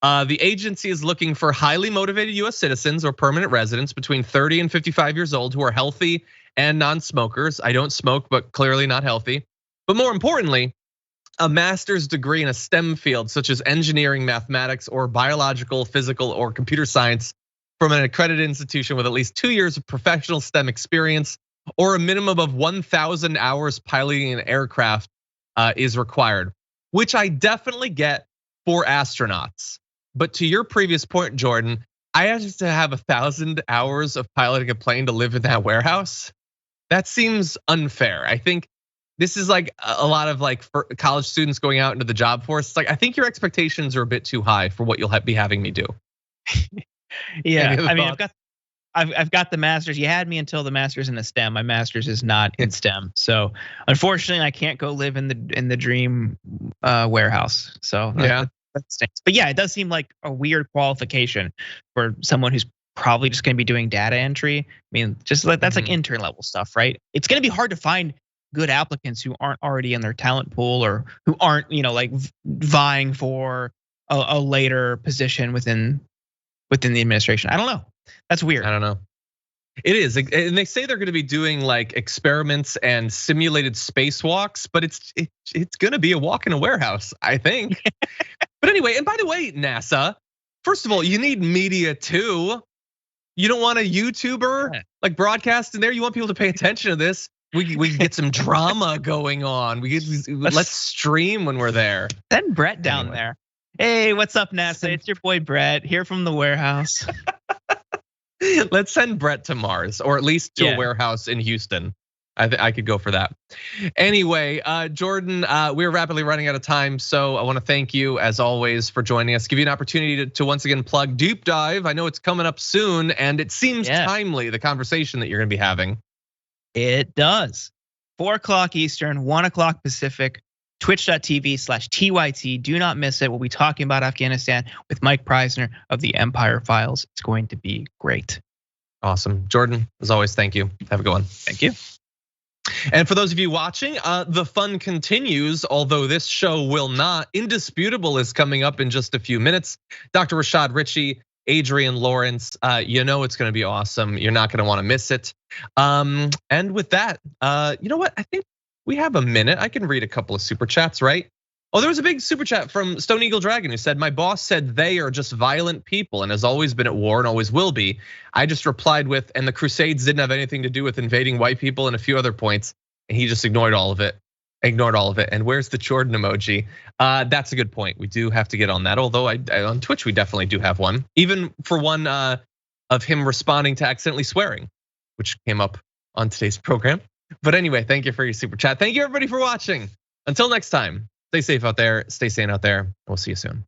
The agency is looking for highly motivated US citizens or permanent residents between 30 and 55 years old who are healthy and non-smokers. I don't smoke, but clearly not healthy. But more importantly, a master's degree in a STEM field such as engineering, mathematics, or biological, physical, or computer science from an accredited institution with at least 2 years of professional STEM experience or a minimum of 1,000 hours piloting an aircraft is required, which I definitely get for astronauts. But to your previous point, Jordan, I have to have 1,000 hours of piloting a plane to live in that warehouse. That seems unfair. I think this is like a lot of like for college students going out into the job force. It's like, I think your expectations are a bit too high for what you'll be having me do. Yeah, I mean, I've got the master's. You had me until the master's in the STEM. My master's is not in STEM, so unfortunately, I can't go live in the dream warehouse. So yeah, that stinks. But yeah, it does seem like a weird qualification for someone who's probably just going to be doing data entry. I mean, just like that's like intern level stuff, right? It's going to be hard to find good applicants who aren't already in their talent pool or who aren't, like vying for a later position within the administration. I don't know. That's weird. I don't know. It is, and they say they're going to be doing like experiments and simulated spacewalks, but it's going to be a walk in a warehouse, I think. But anyway, and by the way, NASA, first of all, you need media too. You don't want a YouTuber like broadcasting there. You want people to pay attention to this. We can get some drama going on. Let's stream when we're there. Send Brett down there. Hey, what's up, NASA? It's your boy Brett here from the warehouse. Let's send Brett to Mars, or at least to a warehouse in Houston. I could go for that. Anyway, Jordan, we're rapidly running out of time, so I want to thank you as always for joining us. Give you an opportunity to once again plug Deep Dive. I know it's coming up soon, and it seems timely, the conversation that you're going to be having. It does. 4 o'clock Eastern, 1 o'clock Pacific. Twitch.tv/TYT. Do not miss it. We'll be talking about Afghanistan with Mike Preisner of the Empire Files. It's going to be great. Awesome. Jordan, as always, thank you. Have a good one. Thank you. And for those of you watching, the fun continues, although this show will not. Indisputable is coming up in just a few minutes. Dr. Rashad Ritchie, Adrienne Lawrence, you know it's gonna be awesome. You're not gonna wanna miss it. And with that, you know what? I think we have a minute. I can read a couple of super chats, right? Oh, there was a big super chat from Stone Eagle Dragon who said, my boss said they are just violent people and has always been at war and always will be. I just replied with, and the Crusades didn't have anything to do with invading white people and a few other points. And he just ignored all of it. And where's the Jordan emoji? That's a good point. We do have to get on that. Although on Twitch, we definitely do have one. Even for one of him responding to accidentally swearing, which came up on today's program. But anyway, thank you for your super chat. Thank you everybody for watching. Until next time, stay safe out there, stay sane out there. We'll see you soon.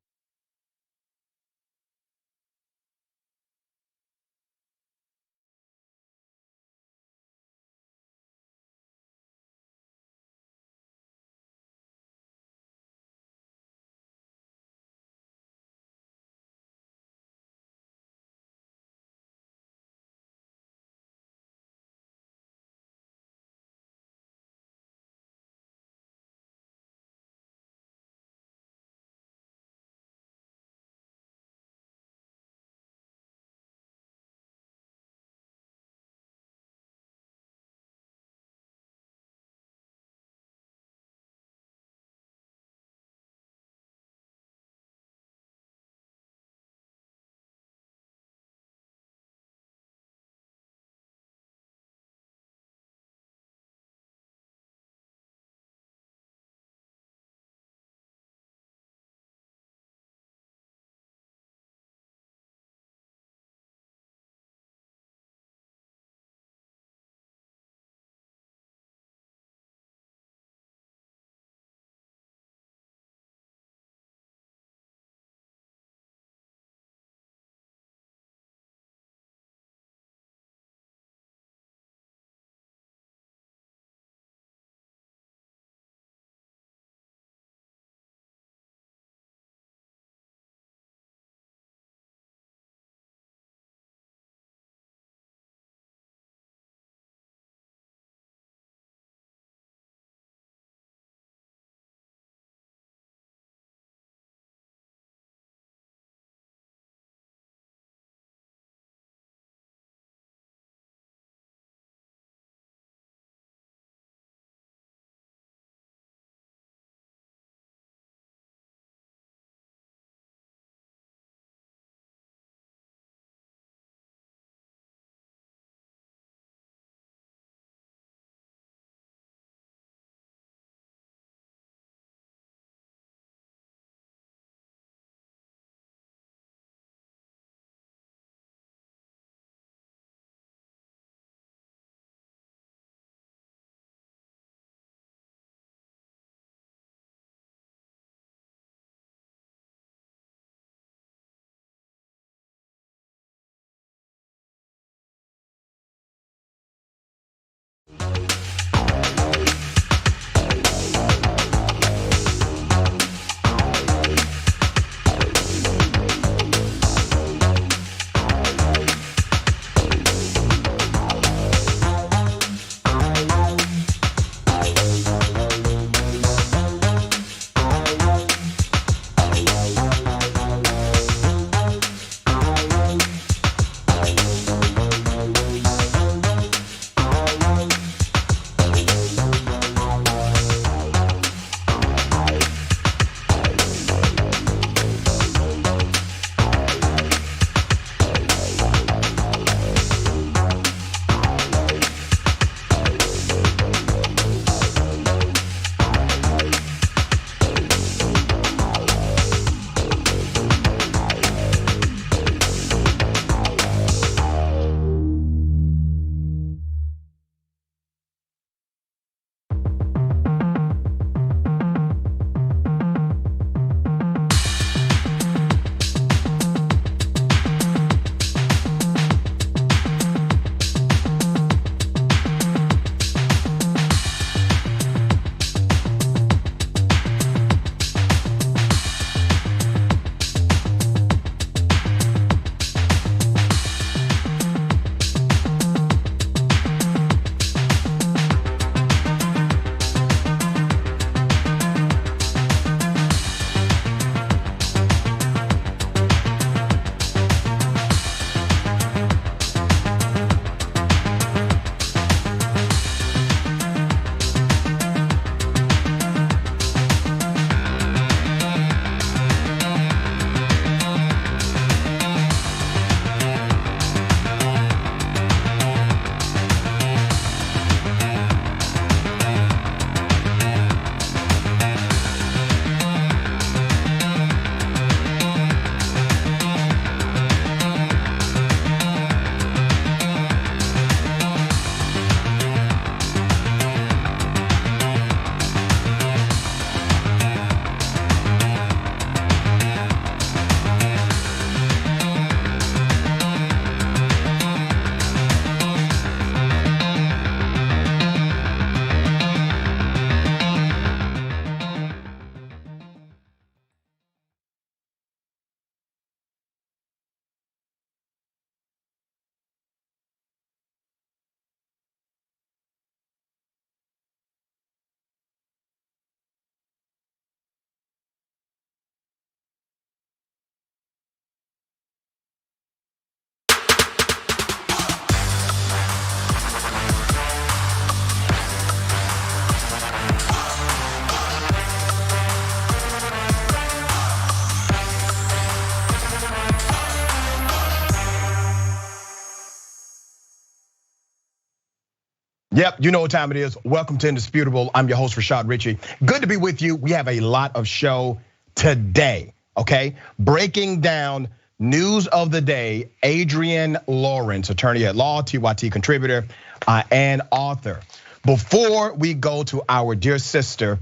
Yep, you know what time it is. Welcome to Indisputable. I'm your host, Rashad Ritchie. Good to be with you. We have a lot of show today, okay? Breaking down news of the day. Adrienne Lawrence, attorney at law, TYT contributor, and author. Before we go to our dear sister,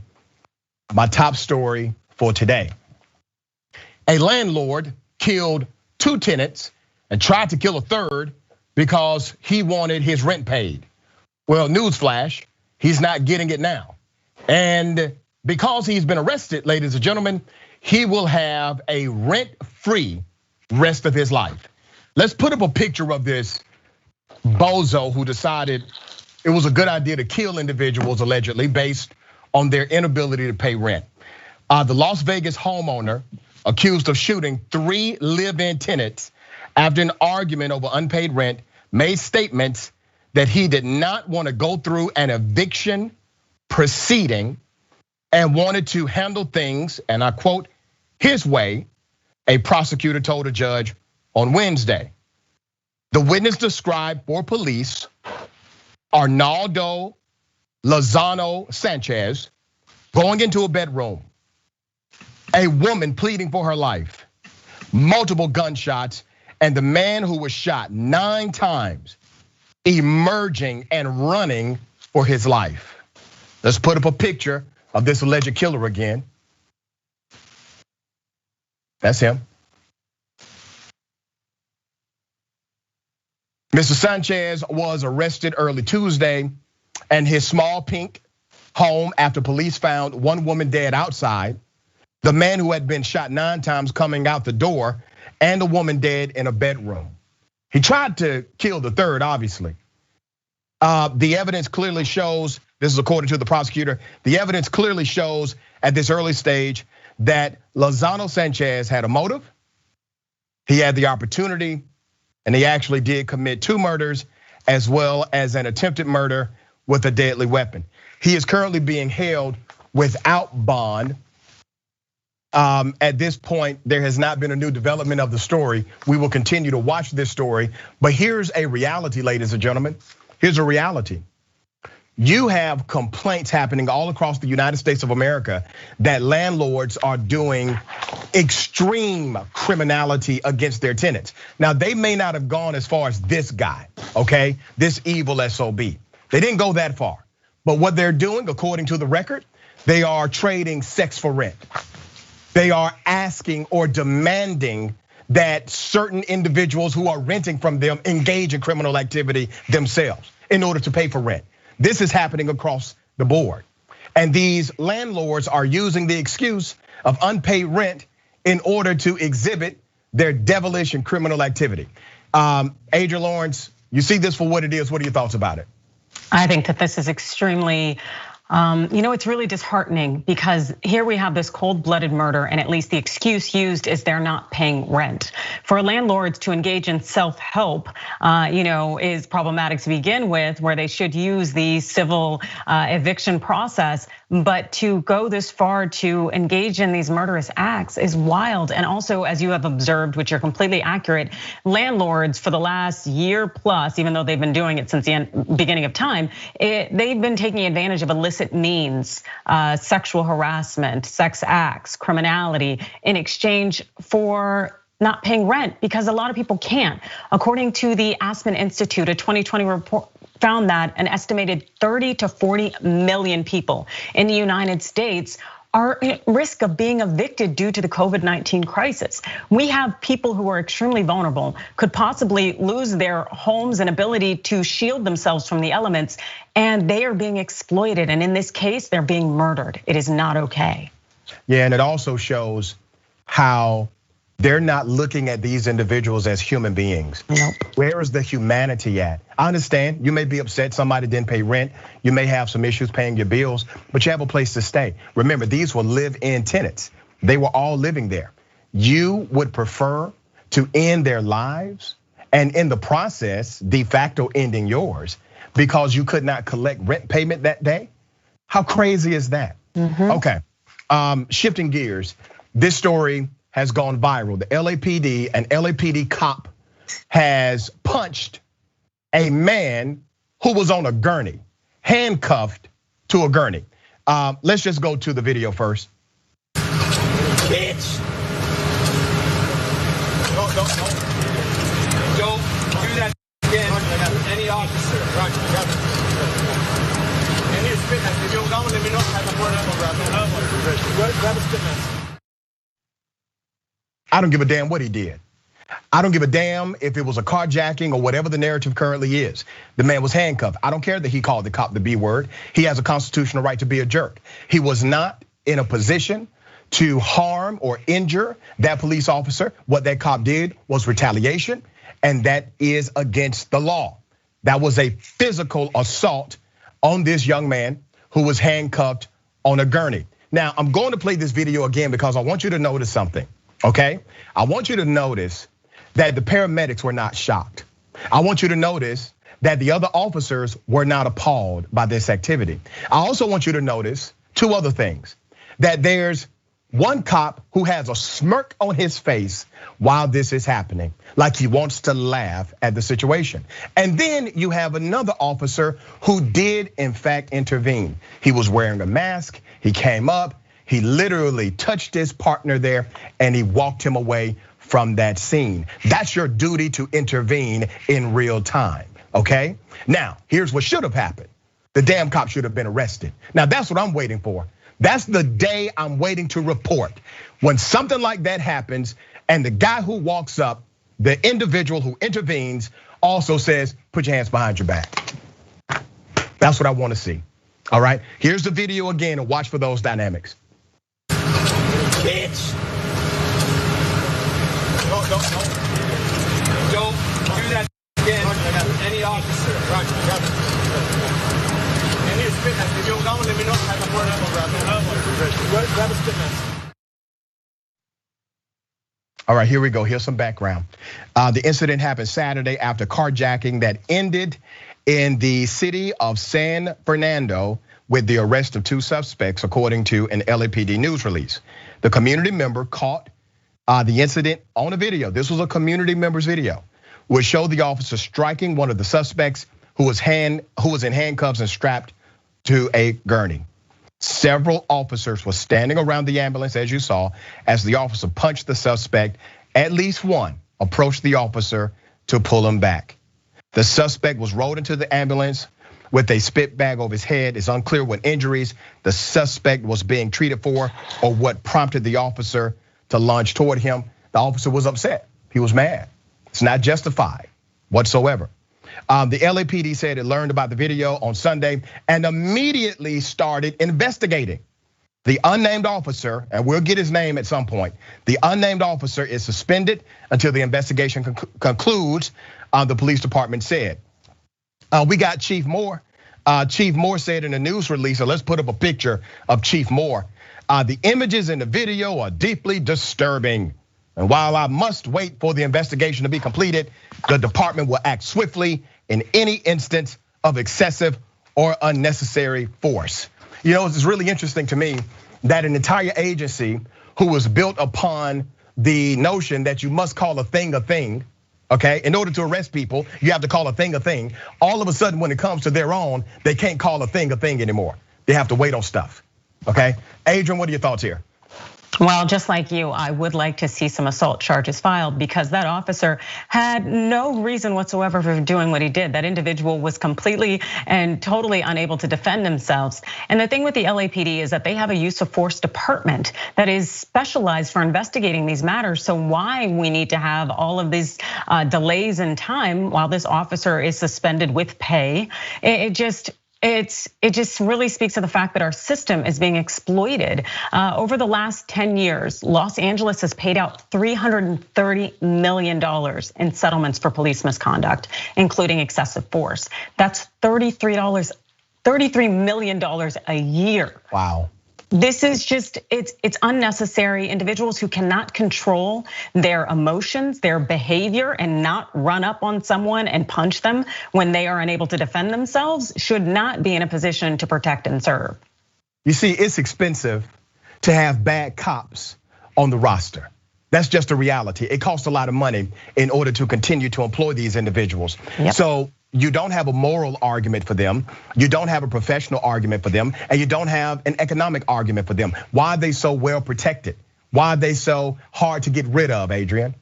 my top story for today. A landlord killed 2 tenants and tried to kill a third because he wanted his rent paid. Well, newsflash, he's not getting it now. And because he's been arrested, ladies and gentlemen, he will have a rent-free rest of his life. Let's put up a picture of this bozo who decided it was a good idea to kill individuals allegedly based on their inability to pay rent. The Las Vegas homeowner accused of shooting 3 live-in tenants after an argument over unpaid rent made statements that he did not want to go through an eviction proceeding and wanted to handle things, and I quote, his way, a prosecutor told a judge on Wednesday. The witness described for police Arnaldo Lozano Sanchez going into a bedroom, a woman pleading for her life, multiple gunshots, and the man who was shot 9 times emerging and running for his life. Let's put up a picture of this alleged killer again. That's him. Mr. Sanchez was arrested early Tuesday and his small pink home after police found 1 woman dead outside, the man who had been shot 9 times coming out the door, and a woman dead in a bedroom. He tried to kill the third, obviously. The evidence clearly shows, this is according to the prosecutor, the evidence clearly shows at this early stage that Lozano Sanchez had a motive, he had the opportunity, and he actually did commit 2 murders as well as an attempted murder with a deadly weapon. He is currently being held without bond. At this point, there has not been a new development of the story. We will continue to watch this story, but here's a reality, ladies and gentlemen. Here's a reality. You have complaints happening all across the United States of America that landlords are doing extreme criminality against their tenants. Now, they may not have gone as far as this guy, okay? This evil SOB. They didn't go that far. But what they're doing, according to the record, they are trading sex for rent. They are asking or demanding that certain individuals who are renting from them engage in criminal activity themselves in order to pay for rent. This is happening across the board. And these landlords are using the excuse of unpaid rent in order to exhibit their devilish and criminal activity. Adrienne Lawrence, you see this for what it is. What are your thoughts about it? I think that this is extremely, it's really disheartening because here we have this cold-blooded murder, and at least the excuse used is they're not paying rent. For landlords to engage in self-help, is problematic to begin with, where they should use the civil eviction process. But to go this far to engage in these murderous acts is wild. And also, as you have observed, which are completely accurate, landlords for the last year plus, even though they've been doing it since the beginning of time, they've been taking advantage of illicit means, sexual harassment, sex acts, criminality in exchange for not paying rent, because a lot of people can't. According to the Aspen Institute, a 2020 report found that an estimated 30 to 40 million people in the United States are at risk of being evicted due to the COVID-19 crisis. We have people who are extremely vulnerable, could possibly lose their homes and ability to shield themselves from the elements, and they are being exploited. And in this case, they're being murdered. It is not okay. Yeah, and it also shows how they're not looking at these individuals as human beings. Nope. Where is the humanity at? I understand you may be upset somebody didn't pay rent. You may have some issues paying your bills, but you have a place to stay. Remember, these were live-in tenants. They were all living there. You would prefer to end their lives and in the process, de facto ending yours because you could not collect rent payment that day? How crazy is that? Okay, shifting gears. This story has gone viral. The LAPD, an LAPD cop has punched a man who was on a gurney. handcuffed to a gurney. Let's just go to the video first. Bitch. Don't do that again. Any officer. And here's spit mask. If you don't let me know, I have a word up. Grab a spit mask. I don't give a damn what he did. I don't give a damn if it was a carjacking or whatever the narrative currently is. The man was handcuffed. I don't care that he called the cop the B word. He has a constitutional right to be a jerk. He was not in a position to harm or injure that police officer. What that cop did was retaliation, and that is against the law. That was a physical assault on this young man who was handcuffed on a gurney. Now, I'm going to play this video again because I want you to notice something, okay? I want you to notice that the paramedics were not shocked. I want you to notice that the other officers were not appalled by this activity. I also want you to notice two other things. That there's one cop who has a smirk on his face while this is happening, like he wants to laugh at the situation. And then you have another officer who did in fact intervene. He was wearing a mask, he came up, he literally touched his partner there and he walked him away from that scene. That's your duty to intervene in real time, okay? Now, here's what should have happened. The damn cop should have been arrested. Now, that's what I'm waiting for. That's the day I'm waiting to report. When something like that happens and the guy who walks up, the individual who intervenes also says, put your hands behind your back. That's what I wanna see, all right? Here's the video again and watch for those dynamics. Bitch. Don't do that again. Any officer. And here's spit mask. If you don't let me know, I have a word up. Grab a spit mask. All right, here we go. Here's some background. The incident happened Saturday after carjacking that ended in the city of San Fernando with the arrest of two suspects, according to an LAPD news release. The community member caught the incident on a video. This was a community member's video, which showed the officer striking one of the suspects who was in handcuffs and strapped to a gurney. Several officers were standing around the ambulance, as you saw, as the officer punched the suspect. At least one approached the officer to pull him back. The suspect was rolled into the ambulance with a spit bag over his head. It's unclear what injuries the suspect was being treated for or what prompted the officer to launch toward him. The officer was upset. He was mad. It's not justified whatsoever. The LAPD said it learned about the video on Sunday and immediately started investigating. The unnamed officer, and we'll get his name at some point, the unnamed officer is suspended until the investigation concludes, the police department said. We got Chief Moore. Chief Moore said in a news release, so let's put up a picture of Chief Moore. The images in the video are deeply disturbing. And while I must wait for the investigation to be completed, the department will act swiftly in any instance of excessive or unnecessary force. You know, it's really interesting to me that an entire agency who was built upon the notion that you must call a thing, okay? In order to arrest people, you have to call a thing. All of a sudden, when it comes to their own, they can't call a thing anymore. They have to wait on stuff, okay? Adrienne, what are your thoughts here? Well, just like you, I would like to see some assault charges filed because that officer had no reason whatsoever for doing what he did. That individual was completely and totally unable to defend themselves. And the thing with the LAPD is that they have a use of force department that is specialized for investigating these matters. So why we need to have all of these delays in time while this officer is suspended with pay, it just really speaks to the fact that our system is being exploited. Over the last 10 years, Los Angeles has paid out $330 million in settlements for police misconduct, including excessive force. That's $33 million a year. Wow. This is just, it's unnecessary. Individuals who cannot control their emotions, their behavior, and not run up on someone and punch them when they are unable to defend themselves should not be in a position to protect and serve. You see, it's expensive to have bad cops on the roster. That's just a reality. It costs a lot of money in order to continue to employ these individuals. Yep. So you don't have a moral argument for them, you don't have a professional argument for them, and you don't have an economic argument for them. Why are they so well protected? Why are they so hard to get rid of, Adrienne?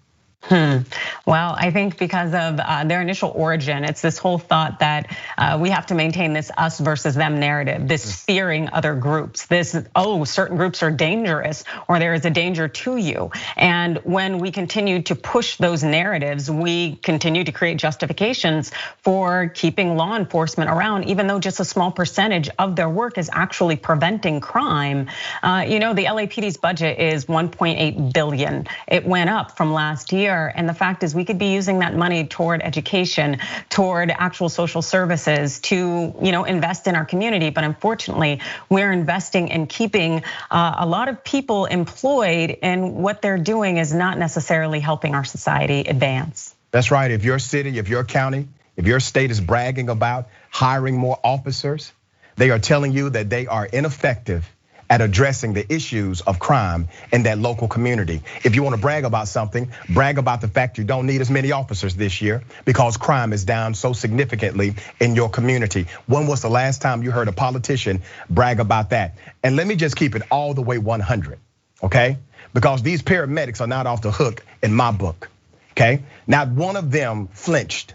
Well, I think because of their initial origin, it's this whole thought that we have to maintain this us versus them narrative, this fearing other groups, this, certain groups are dangerous or there is a danger to you. And when we continue to push those narratives, we continue to create justifications for keeping law enforcement around, even though just a small percentage of their work is actually preventing crime. The LAPD's budget is 1.8 billion. It went up from last year. And the fact is we could be using that money toward education, toward actual social services to, invest in our community. But unfortunately, we're investing in keeping a lot of people employed, and what they're doing is not necessarily helping our society advance. That's right. If your city, if your county, if your state is bragging about hiring more officers, they are telling you that they are ineffective at addressing the issues of crime in that local community. If you want to brag about something, brag about the fact you don't need as many officers this year because crime is down so significantly in your community. When was the last time you heard a politician brag about that? And let me just keep it all the way 100, okay? Because these paramedics are not off the hook in my book, okay? Not one of them flinched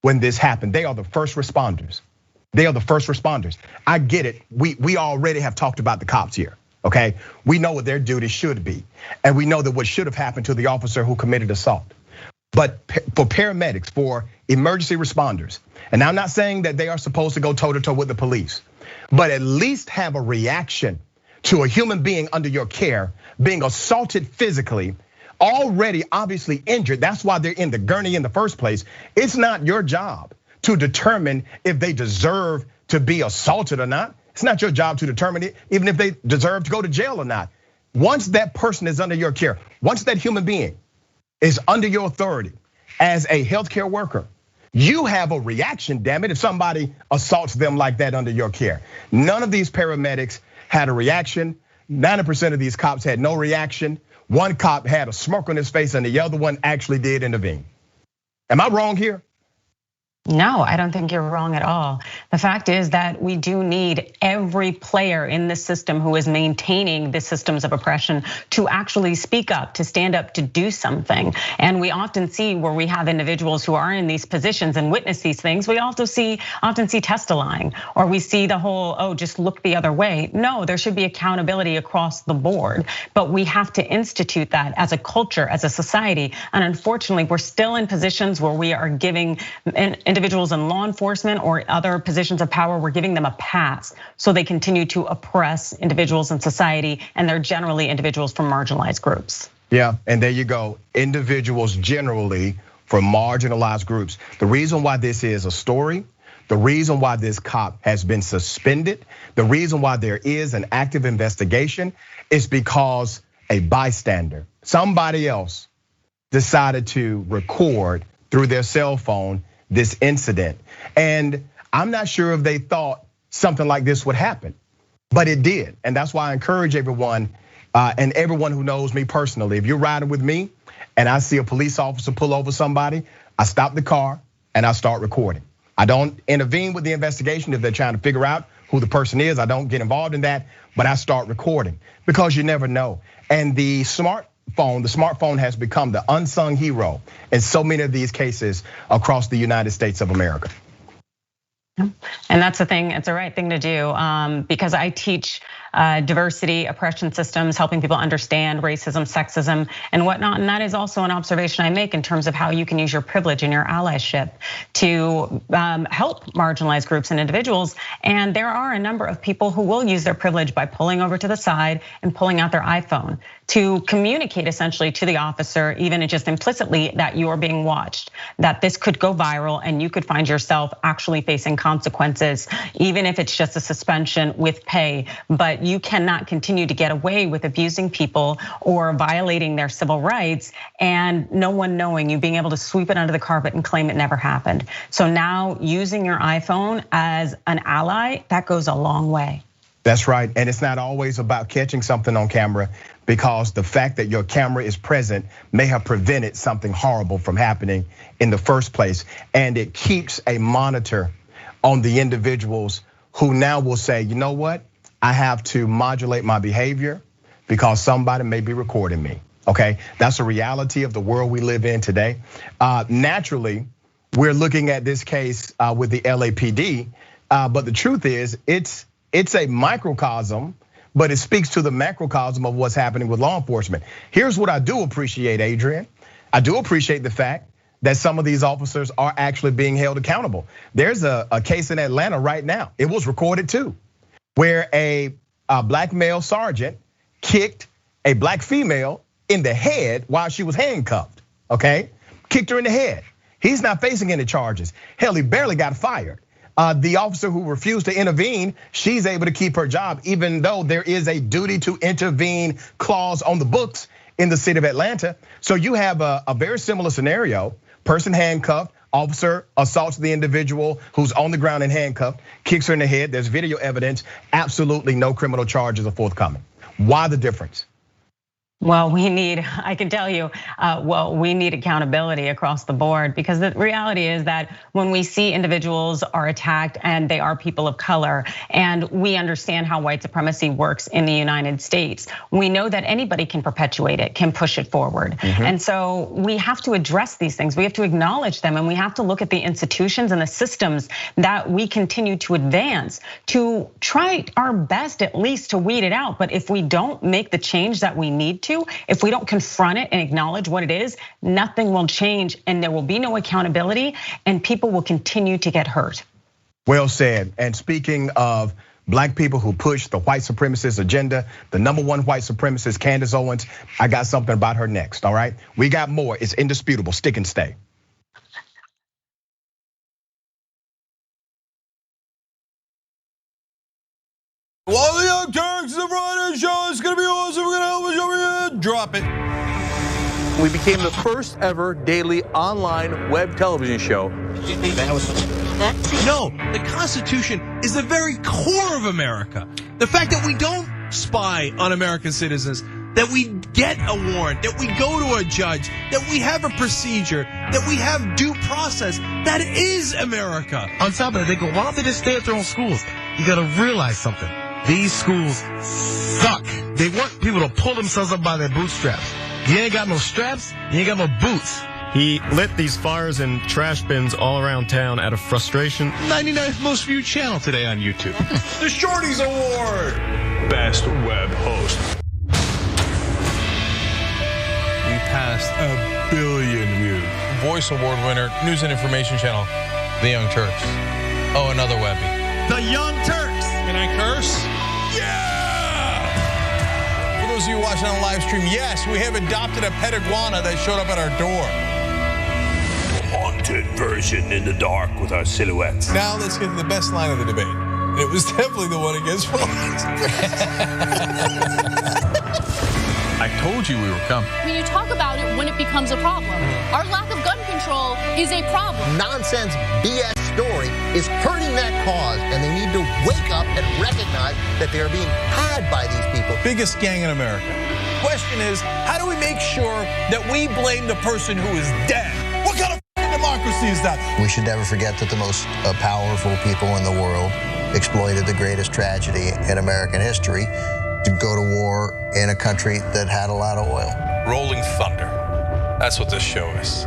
when this happened. They are the first responders. They are the first responders. I get it. We already have talked about the cops here, okay? We know what their duty should be. And we know that what should have happened to the officer who committed assault. But for paramedics, for emergency responders, and I'm not saying that they are supposed to go toe to toe with the police, but at least have a reaction to a human being under your care being assaulted physically, already obviously injured. That's why they're in the gurney in the first place. It's not your job to determine if they deserve to be assaulted or not. It's not your job to determine it, even if they deserve to go to jail or not. Once that person is under your care, once that human being is under your authority as a healthcare worker, you have a reaction, damn it, if somebody assaults them like that under your care. None of these paramedics had a reaction. 90% of these cops had no reaction. One cop had a smirk on his face and the other one actually did intervene. Am I wrong here? No, I don't think you're wrong at all. The fact is that we do need every player in this system who is maintaining the systems of oppression to actually speak up, to stand up, to do something. And we often see where we have individuals who are in these positions and witness these things. We often see testifying, or we see the whole, just look the other way. No, there should be accountability across the board, but we have to institute that as a culture, as a society. And unfortunately, we're still in positions where we are giving individuals in law enforcement or other positions of power, we're giving them a pass so they continue to oppress individuals in society, and they're generally individuals from marginalized groups. Yeah, and there you go, individuals generally from marginalized groups. The reason why this is a story, the reason why this cop has been suspended, the reason why there is an active investigation is because a bystander, somebody else, decided to record through their cell phone this incident. And I'm not sure if they thought something like this would happen, but it did. And that's why I encourage everyone and everyone who knows me personally, if you're riding with me and I see a police officer pull over somebody, I stop the car and I start recording. I don't intervene with the investigation if they're trying to figure out who the person is. I don't get involved in that, but I start recording because you never know. And the smartphone has become the unsung hero in so many of these cases across the United States of America. And that's the thing, it's the right thing to do because I teach diversity, oppression systems, helping people understand racism, sexism, and whatnot. And that is also an observation I make in terms of how you can use your privilege and your allyship to help marginalized groups and individuals. And there are a number of people who will use their privilege by pulling over to the side and pulling out their iPhone to communicate essentially to the officer, even just implicitly, that you are being watched, that this could go viral and you could find yourself actually facing consequences, even if it's just a suspension with pay. But you cannot continue to get away with abusing people or violating their civil rights and no one knowing, you being able to sweep it under the carpet and claim it never happened. So now using your iPhone as an ally, that goes a long way. That's right, and it's not always about catching something on camera. because the fact that your camera is present may have prevented something horrible from happening in the first place. And it keeps a monitor on the individuals who now will say, you know what? I have to modulate my behavior because somebody may be recording me, okay? That's a reality of the world we live in today. Naturally, we're looking at this case with the LAPD, but the truth is it's a microcosm, but it speaks to the macrocosm of what's happening with law enforcement. Here's what I do appreciate, Adrienne. I do appreciate the fact that some of these officers are actually being held accountable. There's a case in Atlanta right now, it was recorded too, where a black male sergeant kicked a black female in the head while she was handcuffed, okay? Kicked her in the head. He's not facing any charges. Hell, he barely got fired. The officer who refused to intervene, she's able to keep her job, even though there is a duty to intervene clause on the books in the city of Atlanta. So you have a very similar scenario. Person handcuffed, officer assaults the individual who's on the ground and handcuffed, kicks her in the head. There's video evidence. Absolutely no criminal charges are forthcoming. Why the difference? Well, I can tell you, we need accountability across the board, because the reality is that when we see individuals are attacked and they are people of color, and we understand how white supremacy works in the United States, we know that anybody can perpetuate it, can push it forward. And so we have to address these things. We have to acknowledge them, and we have to look at the institutions and the systems that we continue to advance to try our best at least to weed it out. But if we don't make the change that we need to, if we don't confront it and acknowledge what it is, nothing will change, and there will be no accountability, and people will continue to get hurt. Well said. And speaking of black people who push the white supremacist agenda, the #1 white supremacist, Candace Owens, I got something about her next, all right? We got more, it's indisputable, stick and stay. Well, the Young Turks, the Friday show is gonna be awesome. We're gonna help us over here. Drop it. We became the first ever daily online web television show. No, the Constitution is the very core of America. The fact that we don't spy on American citizens, that we get a warrant, that we go to a judge, that we have a procedure, that we have due process, that is America. On top of it, they go, why don't they just stay at their own schools? You gotta realize something. These schools suck. They want people to pull themselves up by their bootstraps. You ain't got no straps, you ain't got no boots. He lit these fires in trash bins all around town out of frustration. 99th most viewed channel today on YouTube. The Shorties Award. Best web host. We passed 1 billion views. Voice Award winner, News and Information Channel, The Young Turks. Oh, another Webby. The Young Turks. Can I curse? Yeah! For those of you watching on live stream, yes, we have adopted a pet iguana that showed up at our door. Haunted version in the dark with our silhouettes. Now let's get to the best line of the debate. And it was definitely the one against Rollins. I told you we were coming. When you talk about it when it becomes a problem. Our lack of gun control is a problem. Nonsense BS story is hurting that cause, and they need to wake up and recognize that they are being had by these people. Biggest gang in America. Question is, how do we make sure that we blame the person who is dead? What kind of democracy is that? We should never forget that the most powerful people in the world exploited the greatest tragedy in American history to go to war in a country that had a lot of oil. Rolling thunder. That's what this show is.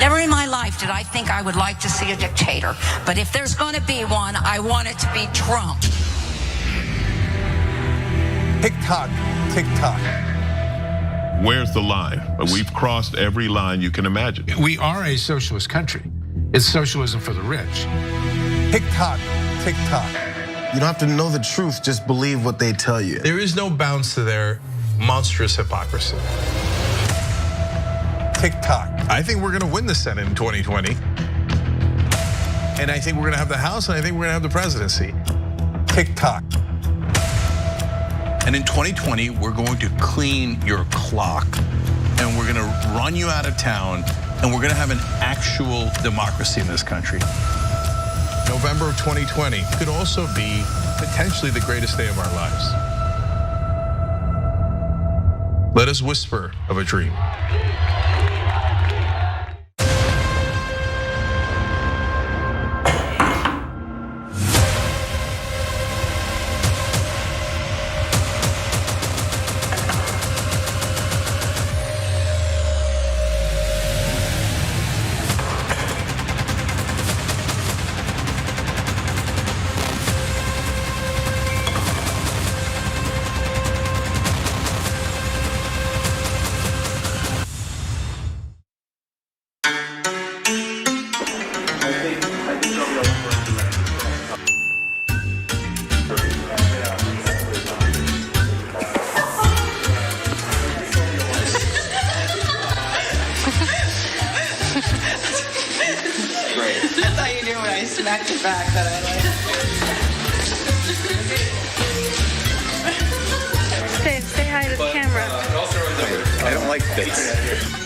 Never in my life did I think I would like to see a dictator. But if there's going to be one, I want it to be Trump. Tick-tock, tick-tock. Where's the line? We've crossed every line you can imagine. We are a socialist country. It's socialism for the rich. Tick-tock, tick-tock. You don't have to know the truth, just believe what they tell you. There is no bounds to their monstrous hypocrisy. Tick-tock. I think we're gonna win the Senate in 2020. And I think we're gonna have the House, and I think we're gonna have the presidency. Tick-tock. And in 2020, we're going to clean your clock, and we're gonna run you out of town, and we're gonna have an actual democracy in this country. November of 2020 could also be potentially the greatest day of our lives. Let us whisper of a dream. Say hi to the camera. I don't like this.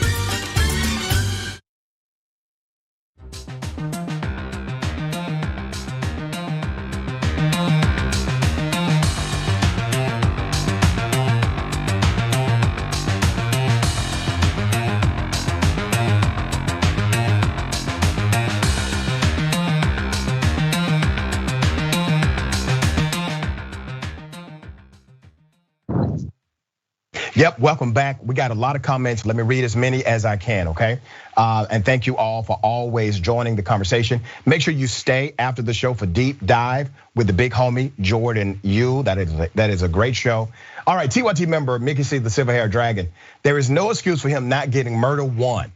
Yep, welcome back. We got a lot of comments. Let me read as many as I can, okay? And thank you all for always joining the conversation. Make sure you stay after the show for Deep Dive with the big homie, Jordan Yu. That is a great show. All right, TYT member, Mickey C, the Silver Hair Dragon. There is no excuse for him not getting murder one.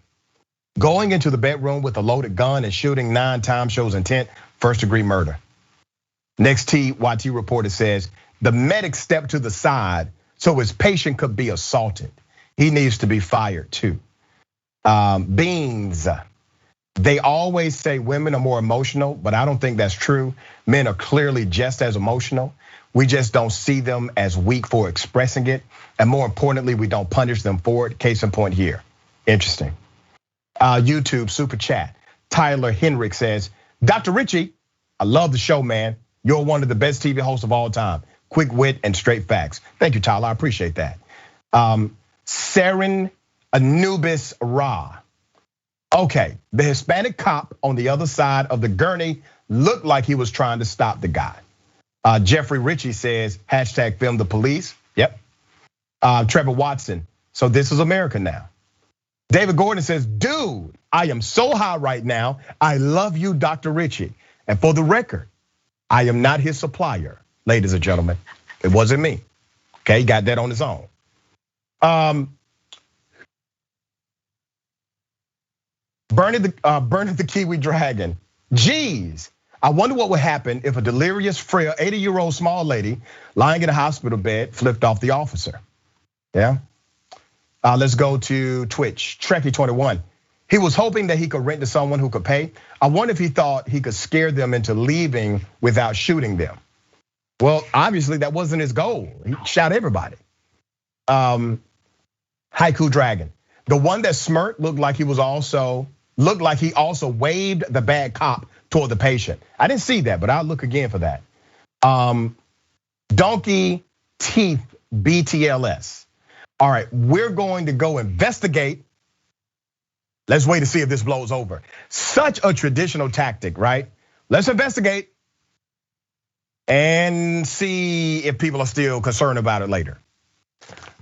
Going into the bedroom with a loaded gun and shooting 9 times shows intent, first-degree murder. Next TYT reporter says, the medic stepped to the side so his patient could be assaulted. He needs to be fired too. Beans, they always say women are more emotional, but I don't think that's true. Men are clearly just as emotional. We just don't see them as weak for expressing it. And more importantly, we don't punish them for it. Case in point here. Interesting. YouTube super chat. Tyler Henrik says, Dr. Richie, I love the show, man. You're one of the best TV hosts of all time. Quick wit and straight facts. Thank you, Tyler, I appreciate that. Saren Anubis Ra. Okay, the Hispanic cop on the other side of the gurney looked like he was trying to stop the guy. Jeffrey Ritchie says, hashtag film the police. Yep. Trevor Watson, so this is America now. David Gordon says, dude, I am so high right now. I love you, Dr. Ritchie. And for the record, I am not his supplier. Ladies and gentlemen, it wasn't me. Okay, he got that on his own. Bernie the Kiwi Dragon. Geez, I wonder what would happen if a delirious, frail 80-year-old small lady lying in a hospital bed flipped off the officer. Yeah. Let's go to Twitch. Trekkie21. He was hoping that he could rent to someone who could pay. I wonder if he thought he could scare them into leaving without shooting them. Well, obviously that wasn't his goal. He shot everybody. Haiku Dragon. The one that smirked looked like he also waved the bad cop toward the patient. I didn't see that, but I'll look again for that. Donkey Teeth BTLS. All right, we're going to go investigate. Let's wait to see if this blows over. Such a traditional tactic, right? Let's investigate and see if people are still concerned about it later.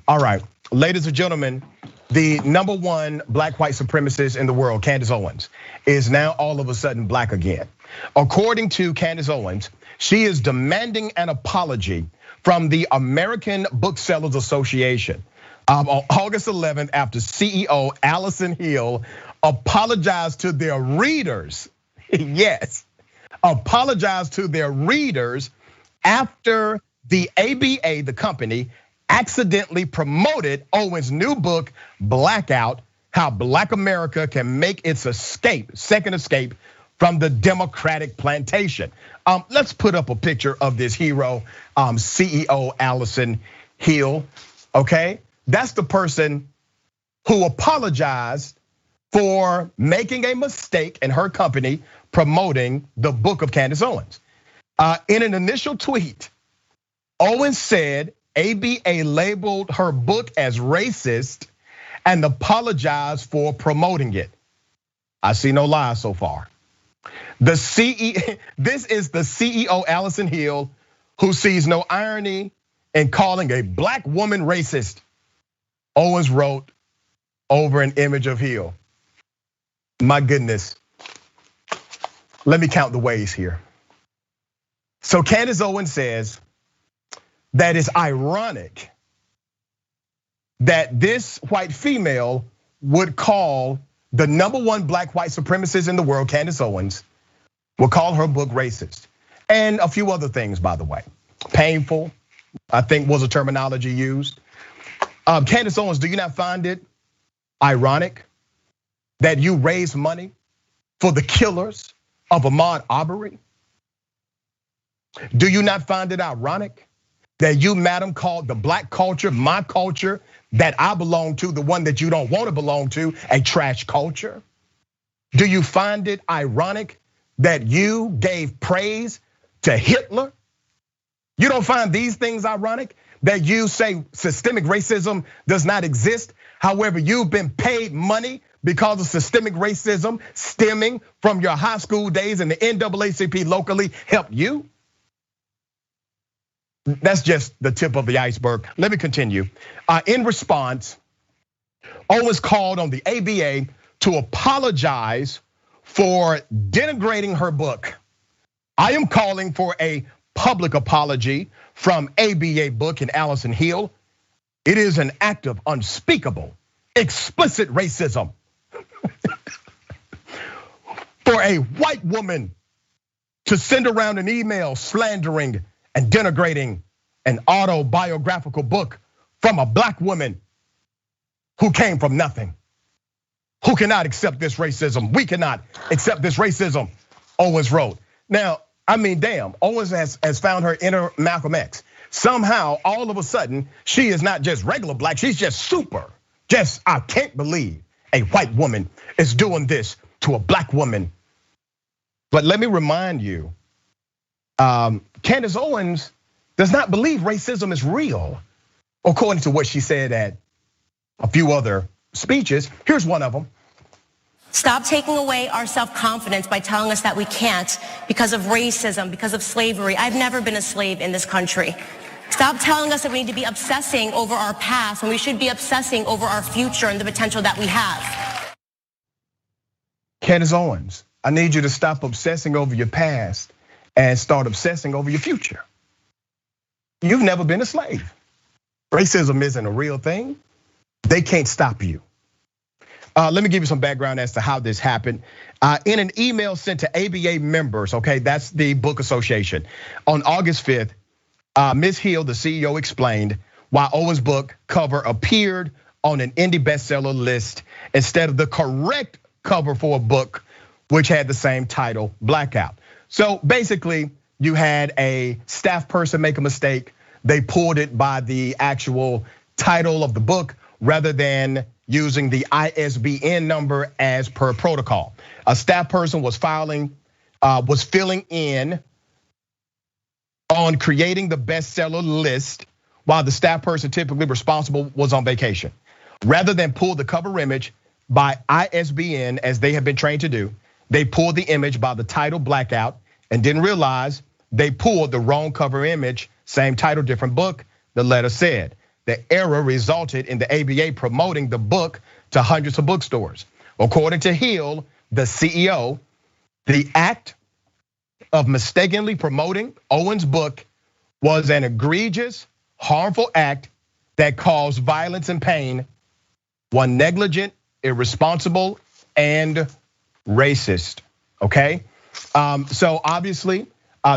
All right, ladies and gentlemen, the #1 black white supremacist in the world, Candace Owens, is now all of a sudden black again. According to Candace Owens, she is demanding an apology from the American Booksellers Association. On August 11th, after CEO Allison Hill apologized to their readers, yes, apologized to their readers after the ABA, the company, accidentally promoted Owens' new book, Blackout, How Black America Can Make Its Escape, Second Escape from the Democratic Plantation. Let's put up a picture of this hero, CEO Allison Hill, okay? That's the person who apologized for making a mistake in her company, promoting the book of Candace Owens. In an initial tweet, Owens said ABA labeled her book as racist and apologized for promoting it. I see no lies so far. This is the CEO, Allison Hill, who sees no irony in calling a black woman racist. Owens wrote over an image of Hill. My goodness. Let me count the ways here. So Candace Owens says that it's ironic that this white female would call the #1 black white supremacist in the world, Candace Owens, will call her book racist. And a few other things, by the way. Painful, I think was a terminology used. Candace Owens, do you not find it ironic that you raise money for the killers of Ahmaud Arbery? Do you not find it ironic that you, madam, called the black culture, my culture, that I belong to, the one that you don't want to belong to, a trash culture? Do you find it ironic that you gave praise to Hitler? You don't find these things ironic? That you say systemic racism does not exist. However, you've been paid money because of systemic racism stemming from your high school days, and the NAACP locally helped you? That's just the tip of the iceberg. Let me continue. In response, Owens called on the ABA to apologize for denigrating her book. I am calling for a public apology from ABA Book and Allison Hill. It is an act of unspeakable, explicit racism for a white woman to send around an email slandering and denigrating an autobiographical book from a black woman who came from nothing. Who cannot accept this racism? We cannot accept this racism, Owens wrote. Now, I mean, damn, Owens has found her inner Malcolm X. Somehow, all of a sudden, she is not just regular black, she's just super. Just, I can't believe a white woman is doing this to a black woman. But let me remind you, Candace Owens does not believe racism is real, according to what she said at a few other speeches. Here's one of them. Stop taking away our self-confidence by telling us that we can't because of racism, because of slavery. I've never been a slave in this country. Stop telling us that we need to be obsessing over our past when we should be obsessing over our future and the potential that we have. Candace Owens, I need you to stop obsessing over your past and start obsessing over your future. You've never been a slave. Racism isn't a real thing. They can't stop you. Let me give you some background as to how this happened. In an email sent to ABA members, okay, that's the book association. On August 5th, Ms. Hill, the CEO, explained why Owens' book cover appeared on an indie bestseller list instead of the correct cover for a book which had the same title, Blackout. So basically, you had a staff person make a mistake. They pulled it by the actual title of the book rather than using the ISBN number as per protocol. A staff person was filling in on creating the bestseller list while the staff person typically responsible was on vacation. Rather than pull the cover image by ISBN as they have been trained to do, they pulled the image by the title Blackout and didn't realize they pulled the wrong cover image, same title, different book, the letter said. The error resulted in the ABA promoting the book to hundreds of bookstores. According to Hill, the CEO, the act of mistakenly promoting Owens' book was an egregious, harmful act that caused violence and pain, one negligent, irresponsible, and racist, okay? So obviously,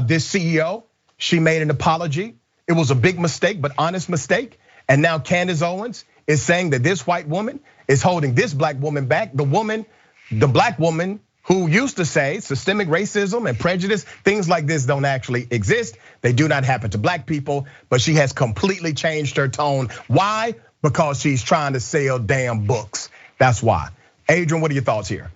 this CEO, she made an apology. It was a big mistake, but honest mistake. And now Candace Owens is saying that this white woman is holding this black woman back. The black woman who used to say systemic racism and prejudice, things like this don't actually exist. They do not happen to black people, but she has completely changed her tone. Why? Because she's trying to sell damn books. That's why. Adrienne, what are your thoughts here?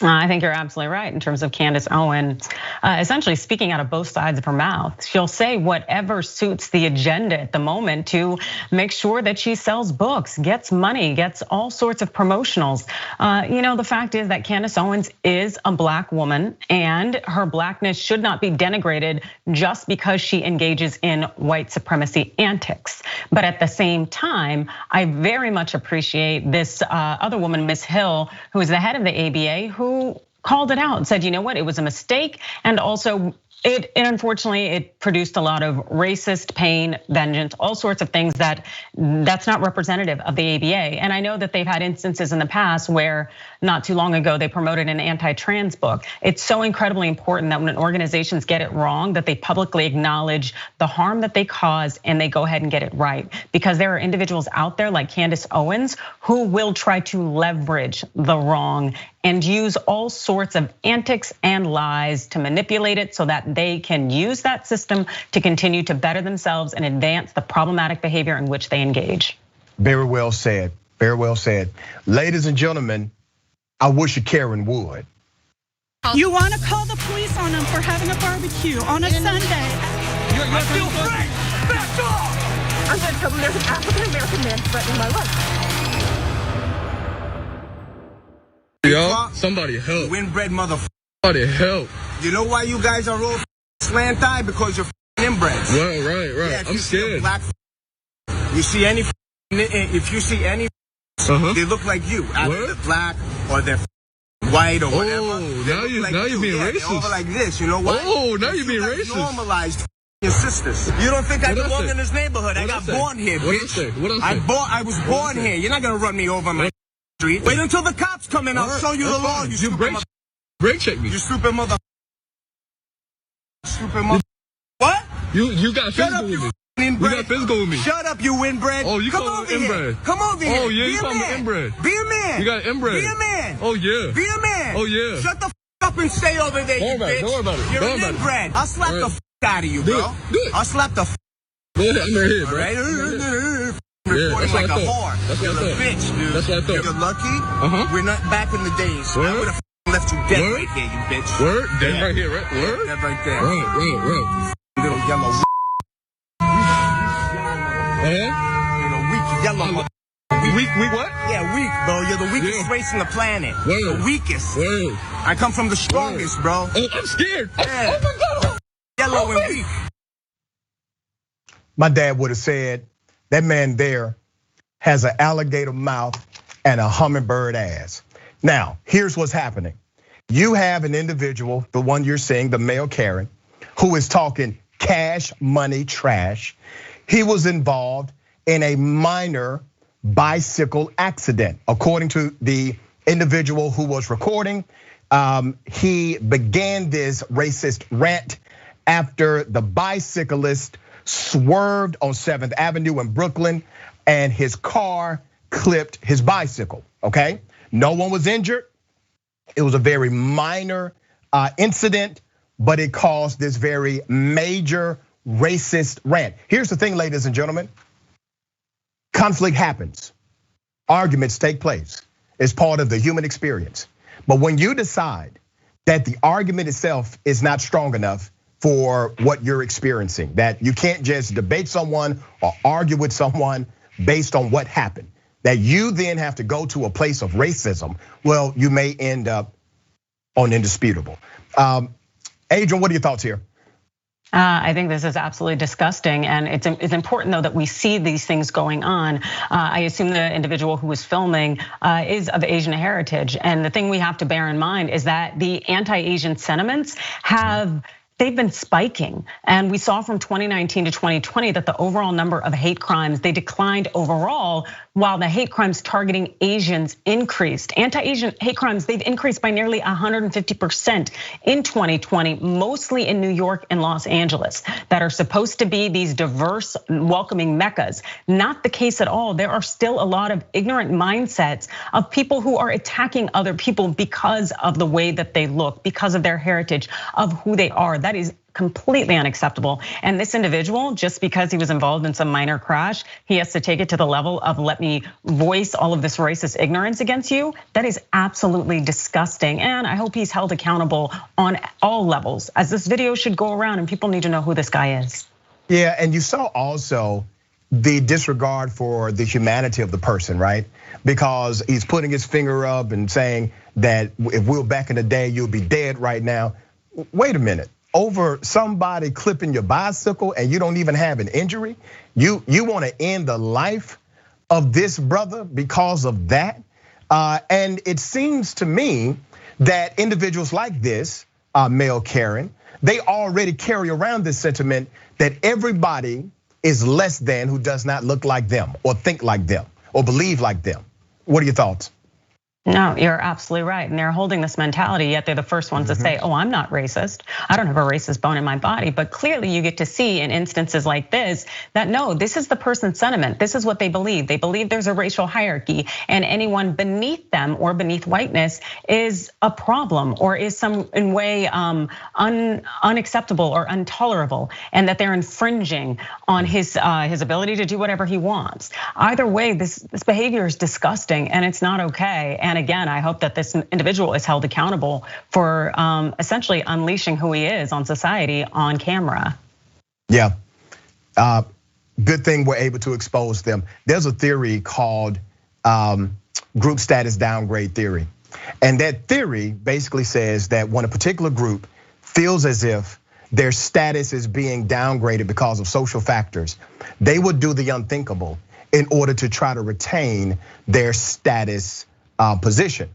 I think you're absolutely right in terms of Candace Owens, essentially speaking out of both sides of her mouth. She'll say whatever suits the agenda at the moment to make sure that she sells books, gets money, gets all sorts of promotionals. The fact is that Candace Owens is a Black woman, and her Blackness should not be denigrated just because she engages in white supremacy antics. But at the same time, I very much appreciate this other woman, Ms. Hill, who is the head of the ABA, who called it out and said, you know what, it was a mistake. And also unfortunately, it produced a lot of racist pain, vengeance, all sorts of things that's not representative of the ABA. And I know that they've had instances in the past where not too long ago, they promoted an anti-trans book. It's so incredibly important that when organizations get it wrong, that they publicly acknowledge the harm that they caused and they go ahead and get it right. Because there are individuals out there like Candace Owens who will try to leverage the wrong and use all sorts of antics and lies to manipulate it so that they can use that system to continue to better themselves and advance the problematic behavior in which they engage. Very well said, very well said. Ladies and gentlemen, I wish a Karen would. You want to call the police on them for having a barbecue on a Sunday. You're still free! Back off! I'm going to tell them there's an African-American man threatening my life. Yo, somebody help. Windbread motherfucker. Somebody help. You know why you guys are all slant-eyed? Because you're inbreds. Right. Yeah, I'm scared. You see any, if you see any, they look like you. Either they're black or they're white or whatever. Oh, now you're being racist. They're over like this, you know what? Oh, now you're being racist. Normalized your sisters. You don't think I belong in this neighborhood? I got born here, bitch. I was born here. You're not gonna run me over, man. Wait until the cops come in. I'll show you the law. You stupid break check me. You stupid mother. What? You got physical with me. You got physical with me. Shut up, you inbred. Oh, you call me inbred. Come over here. Oh yeah, you call me inbred. Be a man. You got inbred. Be a man. Oh yeah. Be a man. Oh yeah. Shut the up and stay over there, you bitch. Don't worry about it. You're an inbred. I'll slap the out of you, bro. Do it. I'll slap the. Go ahead, I'm right here, bro. Right? Reporting like a whore. You're a bitch, dude. That's what I thought. You're lucky. We're not back in the days. I would have left you dead right here, you bitch. Word? Dead right here, right? Word? Dead right there. Right. Little yellow. Weak yellow. Weak what? Yeah, weak, bro. You're the weakest race on the planet. Word. The weakest. Word. I come from the strongest, bro. Oh, I'm scared. Yeah. Oh my God. Yellow and weak. My dad would have said, that man there has an alligator mouth and a hummingbird ass. Now, here's what's happening. You have an individual, the one you're seeing, the male Karen, who is talking cash money trash. He was involved in a minor bicycle accident. According to the individual who was recording, he began this racist rant after the bicyclist swerved on 7th Avenue in Brooklyn and his car clipped his bicycle, okay? No one was injured. It was a very minor incident, but it caused this very major racist rant. Here's the thing, ladies and gentlemen. Conflict happens. Arguments take place. It's part of the human experience. But when you decide that the argument itself is not strong enough for what you're experiencing, that you can't just debate someone or argue with someone based on what happened, that you then have to go to a place of racism, well, you may end up on indisputable. Adrienne, what are your thoughts here? I think this is absolutely disgusting, and it's important though that we see these things going on. I assume the individual who was filming is of Asian heritage, and the thing we have to bear in mind is that the anti-Asian sentiments they've been spiking. And we saw from 2019 to 2020 that the overall number of hate crimes, they declined overall, while the hate crimes targeting Asians increased. Anti-Asian hate crimes, they've increased by nearly 150% in 2020, mostly in New York and Los Angeles, that are supposed to be these diverse, welcoming meccas. Not the case at all. There are still a lot of ignorant mindsets of people who are attacking other people because of the way that they look, because of their heritage, of who they are. That is completely unacceptable. And this individual, just because he was involved in some minor crash, he has to take it to the level of let me voice all of this racist ignorance against you. That is absolutely disgusting. And I hope he's held accountable on all levels, as this video should go around and people need to know who this guy is. Yeah, and you saw also the disregard for the humanity of the person, right? Because he's putting his finger up and saying that if we were back in the day, you'll be dead right now. Wait a minute. Over somebody clipping your bicycle and you don't even have an injury? You want to end the life of this brother because of that? And it seems to me that individuals like this, Mel Karen, they already carry around this sentiment that everybody is less than who does not look like them or think like them or believe like them. What are your thoughts? No, you're absolutely right. And they're holding this mentality, yet they're the first ones to say, oh, I'm not racist. I don't have a racist bone in my body. But clearly you get to see in instances like this that no, this is the person's sentiment. This is what they believe. They believe there's a racial hierarchy and anyone beneath them or beneath whiteness is a problem or is some in way unacceptable or intolerable, and that they're infringing on his ability to do whatever he wants. Either way, this behavior is disgusting and it's not okay. And again, I hope that this individual is held accountable for essentially unleashing who he is on society on camera. Yeah, good thing we're able to expose them. There's a theory called group status downgrade theory. And that theory basically says that when a particular group feels as if their status is being downgraded because of social factors, they would do the unthinkable in order to try to retain their status position.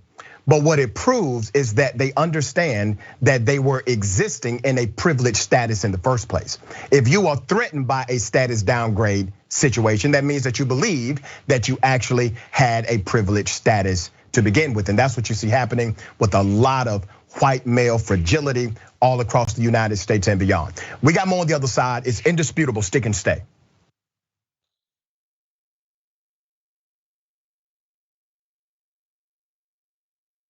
But what it proves is that they understand that they were existing in a privileged status in the first place. If you are threatened by a status downgrade situation, that means that you believe that you actually had a privileged status to begin with. And that's what you see happening with a lot of white male fragility all across the United States and beyond. We got more on the other side. It's indisputable. Stick and stay.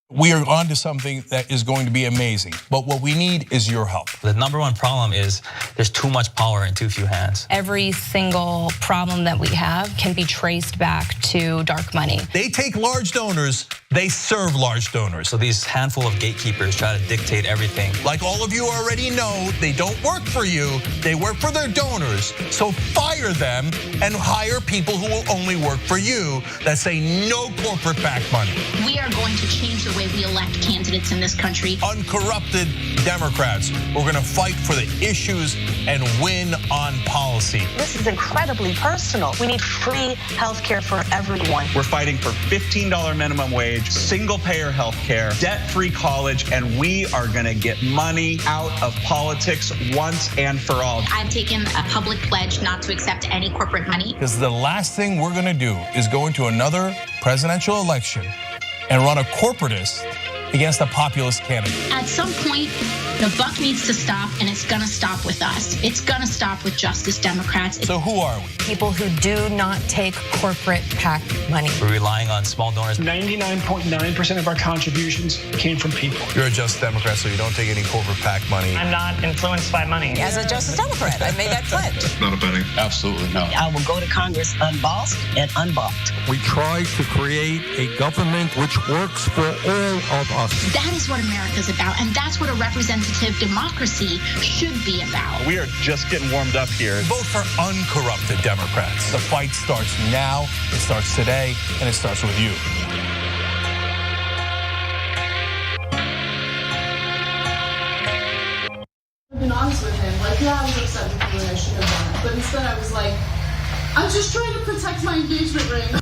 We are on to something that is going to be amazing, but what we need is your help. The number one problem is there's too much power in too few hands. Every single problem that we have can be traced back to dark money. They take large donors, they serve large donors. So these handful of gatekeepers try to dictate everything. Like all of you already know, they don't work for you, they work for their donors. So fire them and hire people who will only work for you that say no corporate back money. We are going to change the way we elect candidates in this country. Uncorrupted Democrats, we're gonna fight for the issues and win on policy. This is incredibly personal. We need free healthcare for everyone. We're fighting for $15 minimum wage, single payer healthcare, debt-free college, and we are gonna get money out of politics once and for all. I've taken a public pledge not to accept any corporate money. Because the last thing we're gonna do is go into another presidential election and run a corporatist against a populist candidate. At some point, the buck needs to stop, and it's gonna stop with us. It's gonna stop with Justice Democrats. So who are we? People who do not take corporate PAC money. We're relying on small donors. 99.9% of our contributions came from people. You're a Justice Democrat, so you don't take any corporate PAC money. I'm not influenced by money. As a Justice Democrat, I made that pledge. Not a penny. Absolutely no. I will go to Congress unbossed and unbalked. We try to create a government which works for all of us. That is what America's about, and that's what a representative democracy should be about. We are just getting warmed up here. Vote for uncorrupted Democrats. The fight starts now, it starts today, and it starts with you. I've been honest with him. Like, yeah, I was upset with you and I should have done it. But instead I was like, I'm just trying to protect my engagement ring.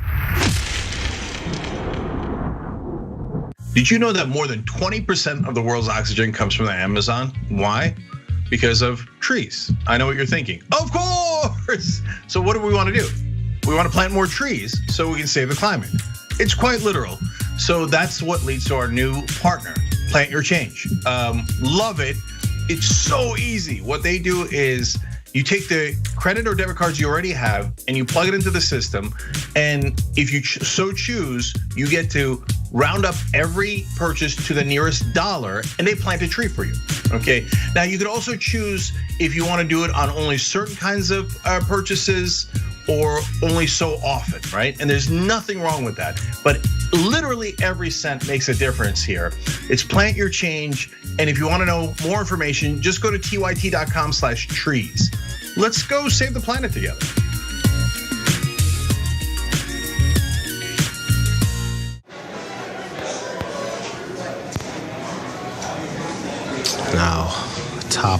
Did you know that more than 20% of the world's oxygen comes from the Amazon? Why? Because of trees. I know what you're thinking. Of course! So what do we want to do? We want to plant more trees so we can save the climate. It's quite literal. So that's what leads to our new partner, Plant Your Change. Love it. It's so easy. What they do is You take the credit or debit cards you already have and you plug it into the system. And if you so choose, you get to round up every purchase to the nearest dollar and they plant a tree for you, okay? Now you could also choose if you wanna do it on only certain kinds of purchases or only so often, right? And there's nothing wrong with that. But literally every cent makes a difference here. It's plant your change. And if you wanna know more information, just go to tyt.com/trees. Let's go save the planet together. Now, top.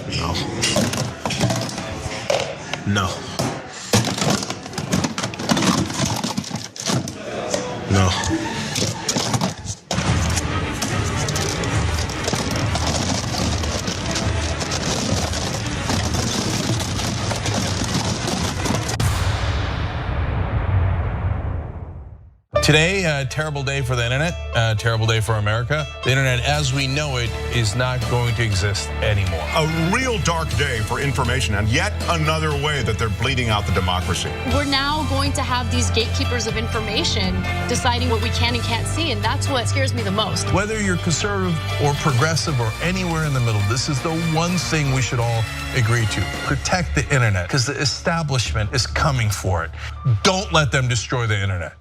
No. No. Today, a terrible day for the internet, a terrible day for America. The internet as we know it is not going to exist anymore. A real dark day for information and yet another way that they're bleeding out the democracy. We're now going to have these gatekeepers of information deciding what we can and can't see, and that's what scares me the most. Whether you're conservative or progressive or anywhere in the middle, this is the one thing we should all agree to. Protect the internet, because the establishment is coming for it. Don't let them destroy the internet.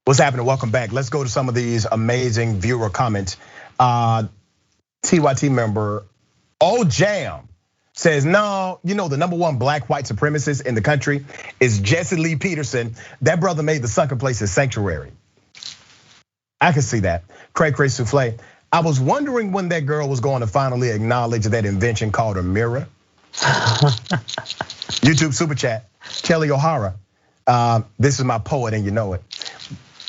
What's happening? Welcome back. Let's go to some of these amazing viewer comments. TYT member Jam says, no, you know the #1 black white supremacist in the country is Jesse Lee Peterson. That brother made the sunken place his sanctuary. I can see that. Cray Cray Souffle. I was wondering when that girl was going to finally acknowledge that invention called a mirror. YouTube super chat. Kelly O'Hara. This is my poet and you know it.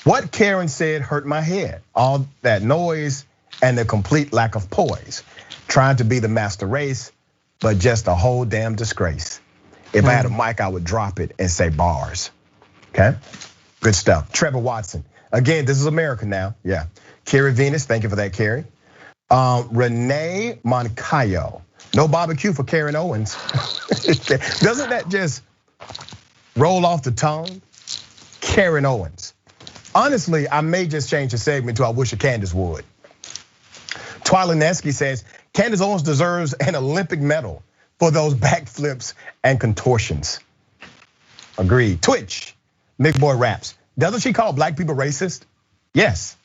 What Karen said hurt my head. All that noise and the complete lack of poise. Trying to be the master race, but just a whole damn disgrace. If I had a mic, I would drop it and say bars. Okay, good stuff. Trevor Watson. Again, this is America now. Yeah. Carrie Venus, thank you for that, Carrie. Renee Moncayo. No barbecue for Karen Owens. Doesn't that just roll off the tongue? Karen Owens. Honestly, I may just change the segment to I wish a Candace would. Twyla Nesky says, Candace Owens deserves an Olympic medal for those backflips and contortions. Agreed. Twitch, Mick Boy Raps. Doesn't she call black people racist? Yes.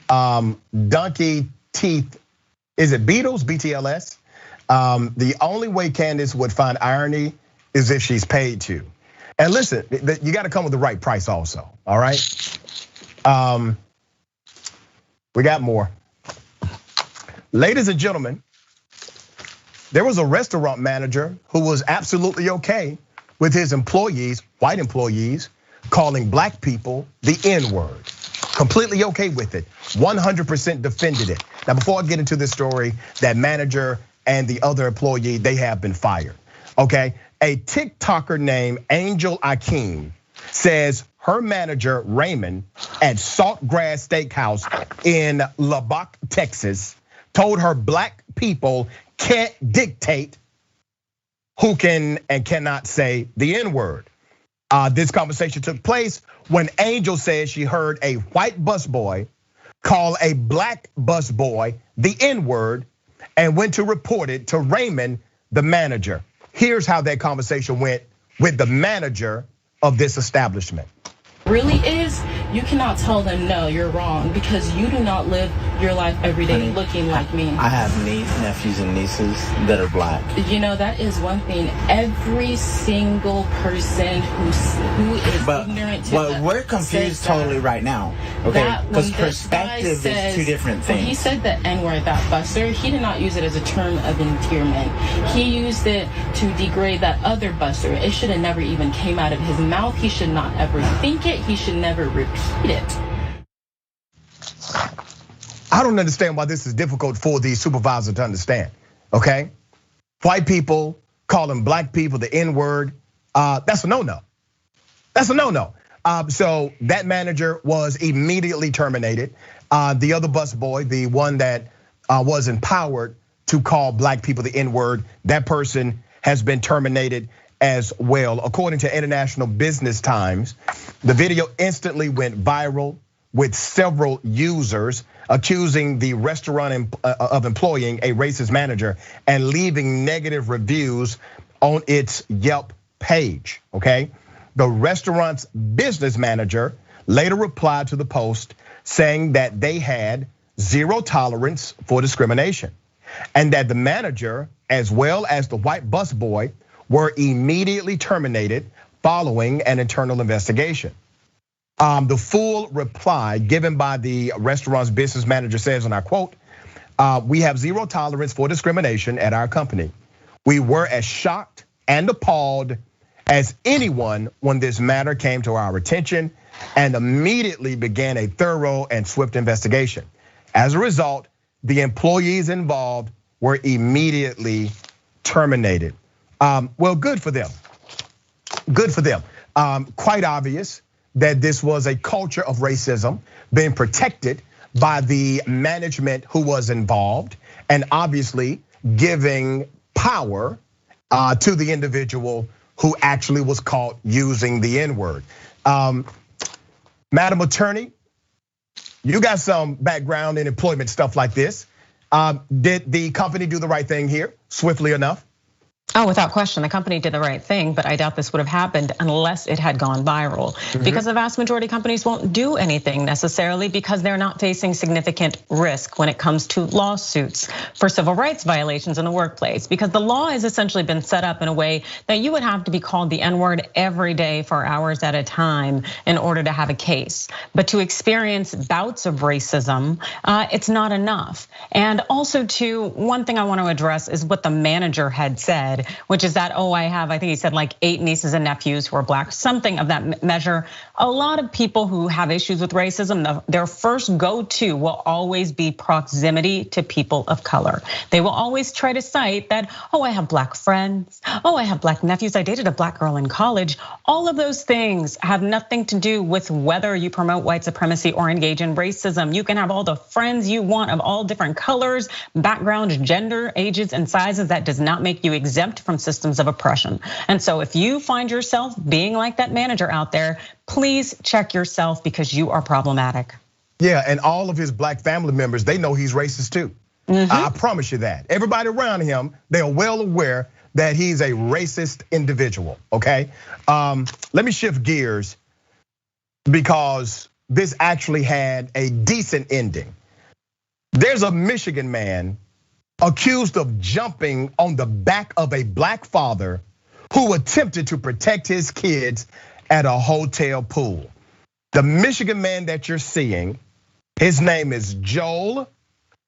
Donkey Teeth, is it Beatles, BTLS? The only way Candace would find irony is if she's paid to. And listen, you gotta come with the right price also, all right? We got more. Ladies and gentlemen, there was a restaurant manager who was absolutely okay with his employees, white employees, calling black people the N-word. Completely okay with it, 100% defended it. Now, before I get into this story, that manager and the other employee, they have been fired, okay? A TikToker named Angel Akeem says her manager, Raymond, at Saltgrass Steakhouse in Lubbock, Texas, told her black people can't dictate who can and cannot say the N-word. This conversation took place when Angel said she heard a white busboy call a black busboy the N-word and went to report it to Raymond, the manager. Here's how that conversation went with the manager of this establishment. Really is you cannot tell them, no, you're wrong, because you do not live your life every day looking like me. I have nephews and nieces that are black. You know, that is one thing. Every single person who is ignorant to But we're confused totally right now. Okay, because perspective is two different things. When he said the N-word, that buster, he did not use it as a term of endearment. He used it to degrade that other buster. It should have never even came out of his mouth. He should not ever think it. He should never repeat it. I don't understand why this is difficult for the supervisor to understand, okay? White people calling black people the N-word, that's a no-no. That's a no-no. So that manager was immediately terminated. The other busboy, the one that was empowered to call black people the N-word, that person has been terminated as well. According to International Business Times, the video instantly went viral with several users accusing the restaurant of employing a racist manager and leaving negative reviews on its Yelp page, okay? The restaurant's business manager later replied to the post saying that they had zero tolerance for discrimination and that the manager, as well as the white busboy, were immediately terminated following an internal investigation. The full reply given by the restaurant's business manager says, and I quote, "We have zero tolerance for discrimination at our company. We were as shocked and appalled as anyone when this matter came to our attention and immediately began a thorough and swift investigation. As a result, the employees involved were immediately terminated." Well, good for them. Good for them. Quite obvious that this was a culture of racism being protected by the management who was involved, and obviously giving power to the individual who actually was caught using the N-word. Madam Attorney, you got some background in employment stuff like this. Did the company do the right thing here swiftly enough? Oh, without question, the company did the right thing, but I doubt this would have happened unless it had gone viral. Because the vast majority of companies won't do anything necessarily because they're not facing significant risk when it comes to lawsuits for civil rights violations in the workplace. Because the law has essentially been set up in a way that you would have to be called the N-word every day for hours at a time in order to have a case. But to experience bouts of racism, it's not enough. And also too, one thing I want to address is what the manager had said, which is that, I think he said like 8 nieces and nephews who are black, something of that measure. A lot of people who have issues with racism, their first go-to will always be proximity to people of color. They will always try to cite that, I have black friends, I have black nephews, I dated a black girl in college. All of those things have nothing to do with whether you promote white supremacy or engage in racism. You can have all the friends you want of all different colors, backgrounds, gender, ages, and sizes. That does not make you exempt from systems of oppression. And so if you find yourself being like that manager out there, please check yourself because you are problematic. Yeah, and all of his black family members, they know he's racist too. I promise you that. Everybody around him, they are well aware that he's a racist individual, okay? Let me shift gears because this actually had a decent ending. There's a Michigan man accused of jumping on the back of a black father who attempted to protect his kids at a hotel pool. The Michigan man that you're seeing, his name is Joel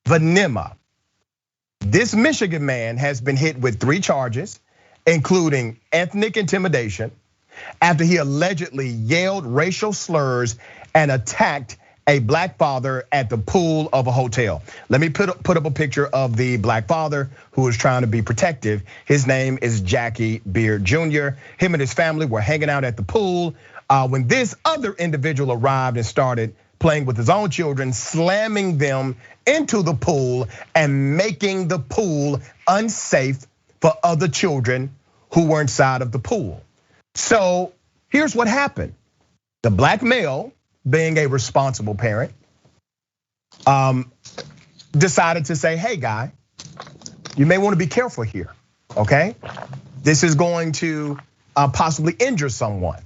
Vanema. This Michigan man has been hit with 3 charges, including ethnic intimidation, after he allegedly yelled racial slurs and attacked a black father at the pool of a hotel. Let me put up a picture of the black father who was trying to be protective. His name is Jackie Beard Jr. Him and his family were hanging out at the pool when this other individual arrived and started playing with his own children, slamming them into the pool and making the pool unsafe for other children who were inside of the pool. So here's what happened. The black male, being a responsible parent, decided to say, hey guy, you may want to be careful here, okay? This is going to possibly injure someone.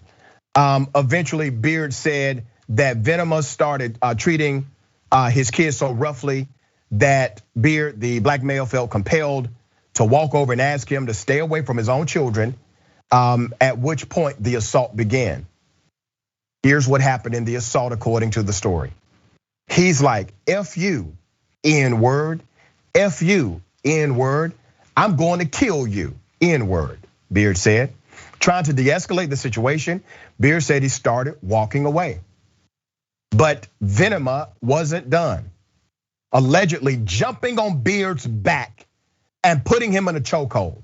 Eventually Beard said that Venema started treating his kids so roughly that Beard, the black male, felt compelled to walk over and ask him to stay away from his own children, at which point the assault began. Here's what happened in the assault according to the story. He's like, F you, N-word, F you, N-word, I'm going to kill you, N-word, Beard said. Trying to de-escalate the situation, Beard said he started walking away. But Venema wasn't done, allegedly jumping on Beard's back and putting him in a chokehold.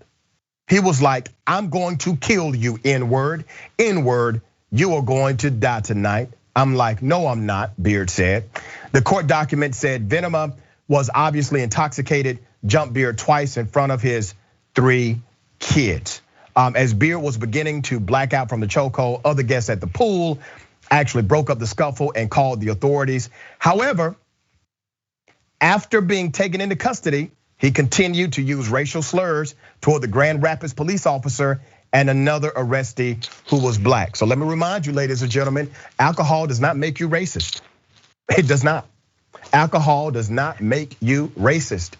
He was like, I'm going to kill you, N-word, N-word, you are going to die tonight. I'm like, no, I'm not, Beard said. The court document said Venema was obviously intoxicated, jumped Beard twice in front of his 3 kids. As Beard was beginning to black out from the chokehold, other guests at the pool actually broke up the scuffle and called the authorities. However, after being taken into custody, he continued to use racial slurs toward the Grand Rapids police officer and another arrestee who was black. So let me remind you, ladies and gentlemen, alcohol does not make you racist. It does not. Alcohol does not make you racist.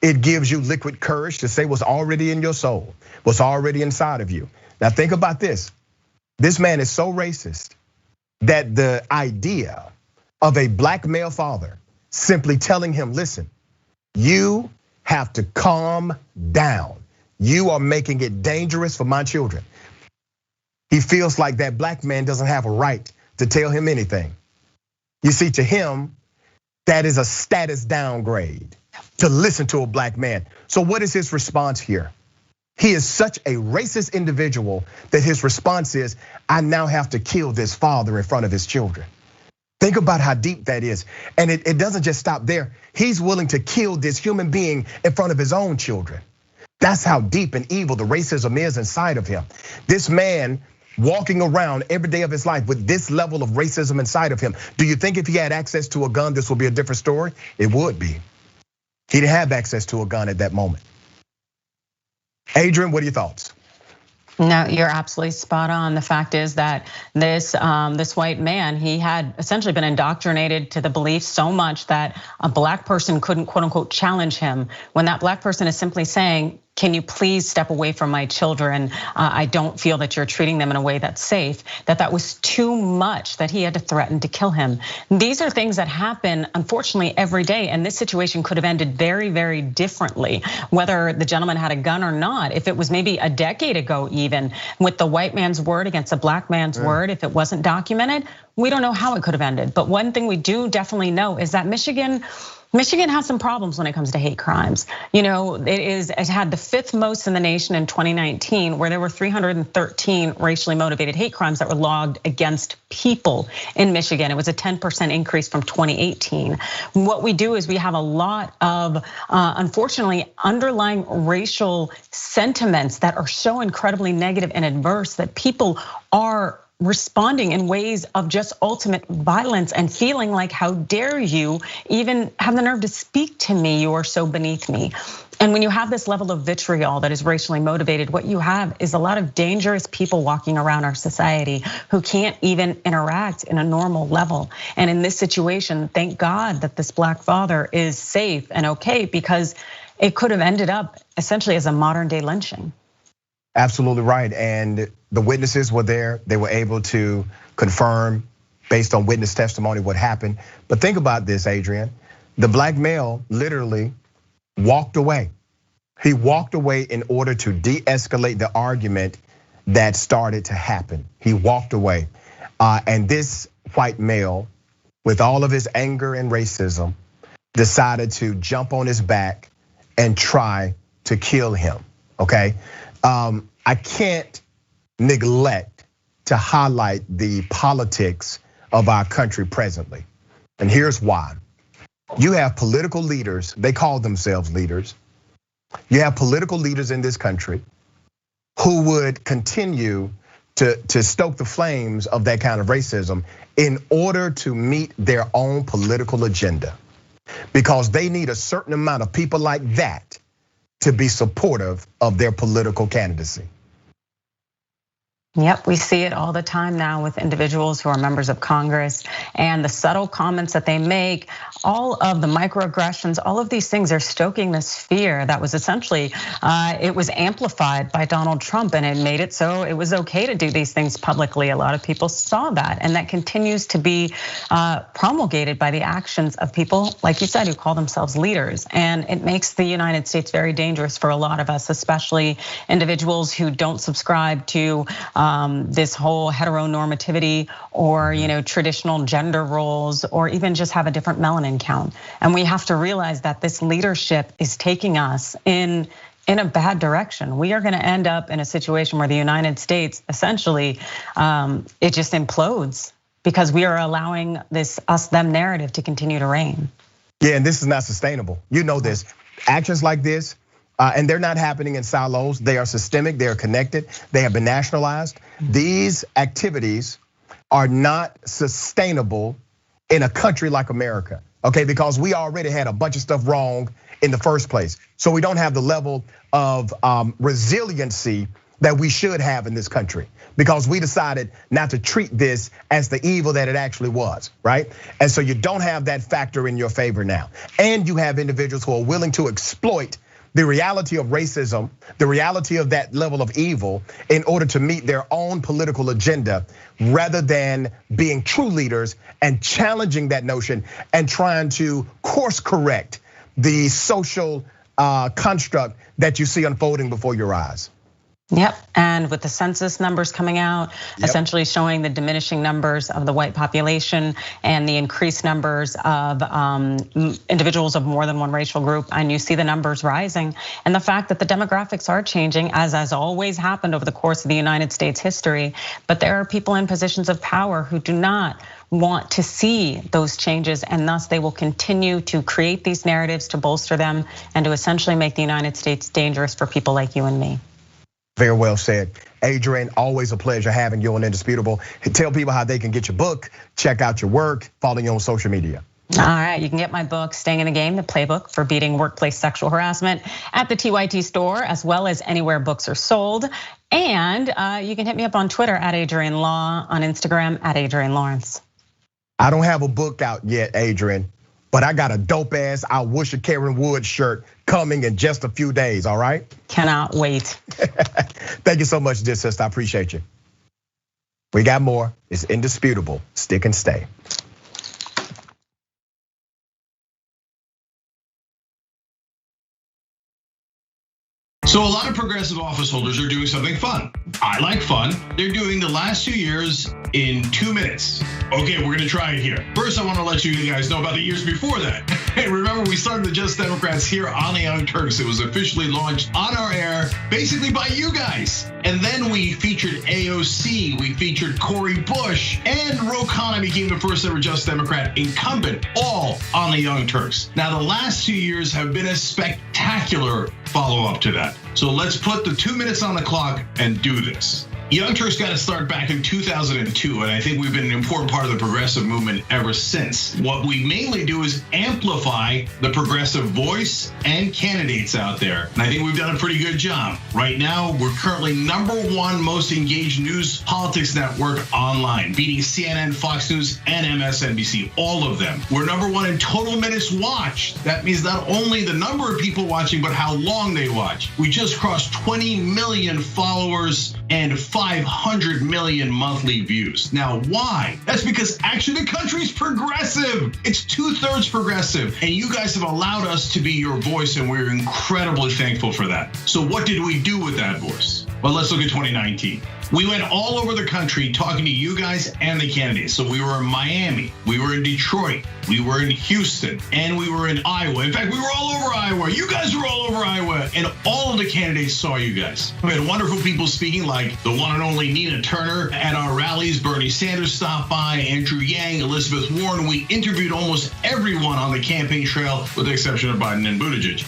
It gives you liquid courage to say what's already in your soul, what's already inside of you. Now think about this. This man is so racist that the idea of a black male father simply telling him, listen, you have to calm down. You are making it dangerous for my children. He feels like that black man doesn't have a right to tell him anything. You see, to him, that is a status downgrade to listen to a black man. So what is his response here? He is such a racist individual that his response is, I now have to kill this father in front of his children. Think about how deep that is. And it doesn't just stop there. He's willing to kill this human being in front of his own children. That's how deep and evil the racism is inside of him. This man walking around every day of his life with this level of racism inside of him. Do you think if he had access to a gun, this would be a different story? It would be. He didn't have access to a gun at that moment. Adrienne, what are your thoughts? No, you're absolutely spot on. The fact is that this white man, he had essentially been indoctrinated to the belief so much that a black person couldn't, quote unquote, challenge him. When that black person is simply saying, can you please step away from my children? I don't feel that you're treating them in a way that's safe, that was too much, that he had to threaten to kill him. These are things that happen, unfortunately, every day. And this situation could have ended very, very differently, whether the gentleman had a gun or not. If it was maybe a decade ago, even with the white man's word against the black man's word, if it wasn't documented, we don't know how it could have ended. But one thing we do definitely know is that Michigan has some problems when it comes to hate crimes. You know, it had the 5th most in the nation in 2019, where there were 313 racially motivated hate crimes that were logged against people in Michigan. It was a 10% increase from 2018. What we do is we have a lot of, unfortunately, underlying racial sentiments that are so incredibly negative and adverse that people are responding in ways of just ultimate violence and feeling like, how dare you even have the nerve to speak to me? You are so beneath me. And when you have this level of vitriol that is racially motivated, what you have is a lot of dangerous people walking around our society who can't even interact in a normal level. And in this situation, thank God that this black father is safe and okay, because it could have ended up essentially as a modern day lynching. Absolutely right, and the witnesses were there. They were able to confirm based on witness testimony what happened. But think about this, Adrienne. The black male literally walked away. He walked away in order to de-escalate the argument that started to happen. He walked away. And this white male, with all of his anger and racism, decided to jump on his back and try to kill him, okay? I can't neglect to highlight the politics of our country presently. And here's why. You have political leaders, they call themselves leaders. You have political leaders in this country who would continue to stoke the flames of that kind of racism in order to meet their own political agenda. Because they need a certain amount of people like that to be supportive of their political candidacy. Yep, we see it all the time now with individuals who are members of Congress and the subtle comments that they make, all of the microaggressions, all of these things are stoking this fear that was essentially, it was amplified by Donald Trump and it made it so it was okay to do these things publicly. A lot of people saw that, and that continues to be promulgated by the actions of people, like you said, who call themselves leaders. And it makes the United States very dangerous for a lot of us, especially individuals who don't subscribe to this whole heteronormativity or traditional gender roles, or even just have a different melanin count. And we have to realize that this leadership is taking us in a bad direction. We are going to end up in a situation where the United States essentially it just implodes because we are allowing this us-them narrative to continue to reign. Yeah, and this is not sustainable. You know this. Actions like this, and they're not happening in silos. They are systemic, they are connected, they have been nationalized. These activities are not sustainable in a country like America, okay? Because we already had a bunch of stuff wrong in the first place. So we don't have the level of resiliency that we should have in this country, because we decided not to treat this as the evil that it actually was, right? And so you don't have that factor in your favor now. And you have individuals who are willing to exploit the reality of racism, the reality of that level of evil in order to meet their own political agenda, rather than being true leaders and challenging that notion and trying to course correct the social construct that you see unfolding before your eyes. Yep, and with the census numbers coming out, essentially showing the diminishing numbers of the white population and the increased numbers of individuals of more than one racial group, and you see the numbers rising. And the fact that the demographics are changing, as has always happened over the course of the United States history, but there are people in positions of power who do not want to see those changes, and thus they will continue to create these narratives to bolster them and to essentially make the United States dangerous for people like you and me. Very well said. Adrienne, always a pleasure having you on Indisputable. Tell people how they can get your book, check out your work, follow you on social media. All right, you can get my book, Staying in the Game, the playbook for beating workplace sexual harassment, at the TYT store, as well as anywhere books are sold. And you can hit me up on Twitter at Adrienne Law, on Instagram at Adrienne Lawrence. I don't have a book out yet, Adrienne, but I got a dope ass I Wish a Karen Wood shirt coming in just a few days, all right? Cannot wait. Thank you so much, dear sister, I appreciate you. We got more, it's Indisputable, stick and stay. So a lot of progressive office holders are doing something fun. I like fun. They're doing the last 2 years in 2 minutes. Okay, we're gonna try it here. First, I wanna let you guys know about the years before that. Hey, remember we started the Just Democrats here on the Young Turks. It was officially launched on our air, basically by you guys. And then we featured AOC, we featured Cori Bush, and Ro Khanna became the first ever Just Democrat incumbent, all on the Young Turks. Now, the last 2 years have been a spectacular follow-up to that. So let's put the 2 minutes on the clock and do this. Young Turks got to start back in 2002, and I think we've been an important part of the progressive movement ever since. What we mainly do is amplify the progressive voice and candidates out there, and I think we've done a pretty good job. Right now, we're currently #1 most engaged news politics network online, beating CNN, Fox News, and MSNBC, all of them. We're #1 in total minutes watched. That means not only the number of people watching, but how long they watch. We just crossed 20 million followers and 500 million monthly views. Now, why? That's because actually the country's progressive. It's 2/3 progressive, and you guys have allowed us to be your voice, and we're incredibly thankful for that. So what did we do with that voice? Well, let's look at 2019. We went all over the country talking to you guys and the candidates. So we were in Miami, we were in Detroit, we were in Houston, and we were in Iowa. In fact, we were all over Iowa. You guys were all over Iowa, and all of the candidates saw you guys. We had wonderful people speaking, like the one and only Nina Turner at our rallies. Bernie Sanders stopped by, Andrew Yang, Elizabeth Warren. We interviewed almost everyone on the campaign trail, with the exception of Biden and Buttigieg.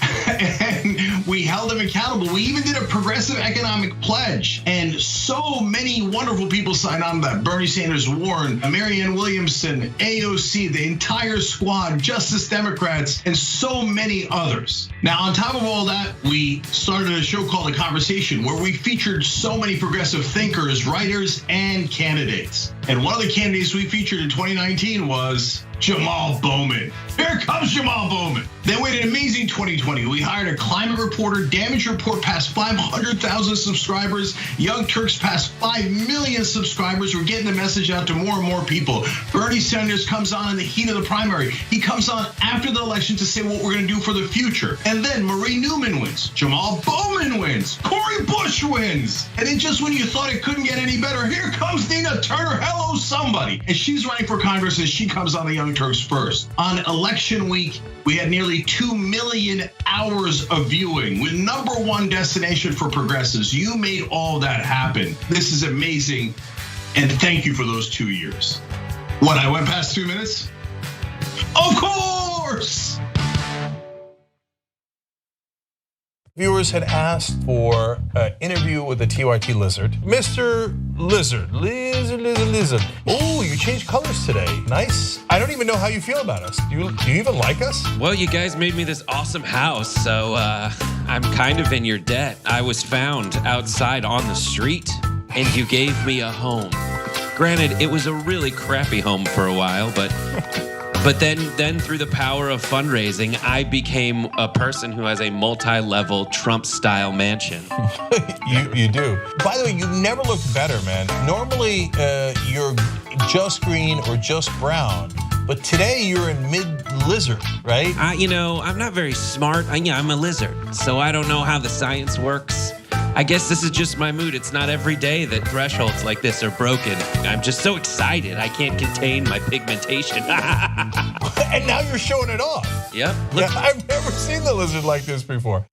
And we held them accountable. We even did a progressive economic pledge. And so many wonderful people signed on to that. Bernie Sanders, Warren, Marianne Williamson, AOC, the entire squad, Justice Democrats, and so many others. Now, on top of all that, we started a show called The Conversation, where we featured so many progressive thinkers, writers, and candidates. And one of the candidates we featured in 2019 was Jamal Bowman. Here comes Jamal Bowman. Then we had an amazing 2020. We hired a climate reporter. Damage Report passed 500,000 subscribers. Young Turks passed 5 million subscribers. We're getting the message out to more and more people. Bernie Sanders comes on in the heat of the primary. He comes on after the election to say what we're gonna do for the future. And then Marie Newman wins. Jamal Bowman wins. Cori Bush wins. And then just when you thought it couldn't get any better, here comes Nina Turner. Hello, somebody. And she's running for Congress and she comes on the Young Turks first. On election week, we had nearly 2 million hours of viewing. We're #1 destination for progressives. You made all that happen. This is amazing. And thank you for those 2 years. What, I went past 2 minutes? Of course! Viewers had asked for an interview with the TYT Lizard. Mr. Lizard. Oh, you changed colors today. Nice. I don't even know how you feel about us. Do you even like us? Well, you guys made me this awesome house, so I'm kind of in your debt. I was found outside on the street, and you gave me a home. Granted, it was a really crappy home for a while, but then through the power of fundraising, I became a person who has a multi-level Trump-style mansion. You do. By the way, you never looked better, man. Normally, you're just green or just brown, but today you're in mid-lizard, right? I'm not very smart. I'm a lizard, so I don't know how the science works. I guess this is just my mood. It's not every day that thresholds like this are broken. I'm just so excited. I can't contain my pigmentation. And now you're showing it off. Yep. Yeah, I've never seen the lizard like this before.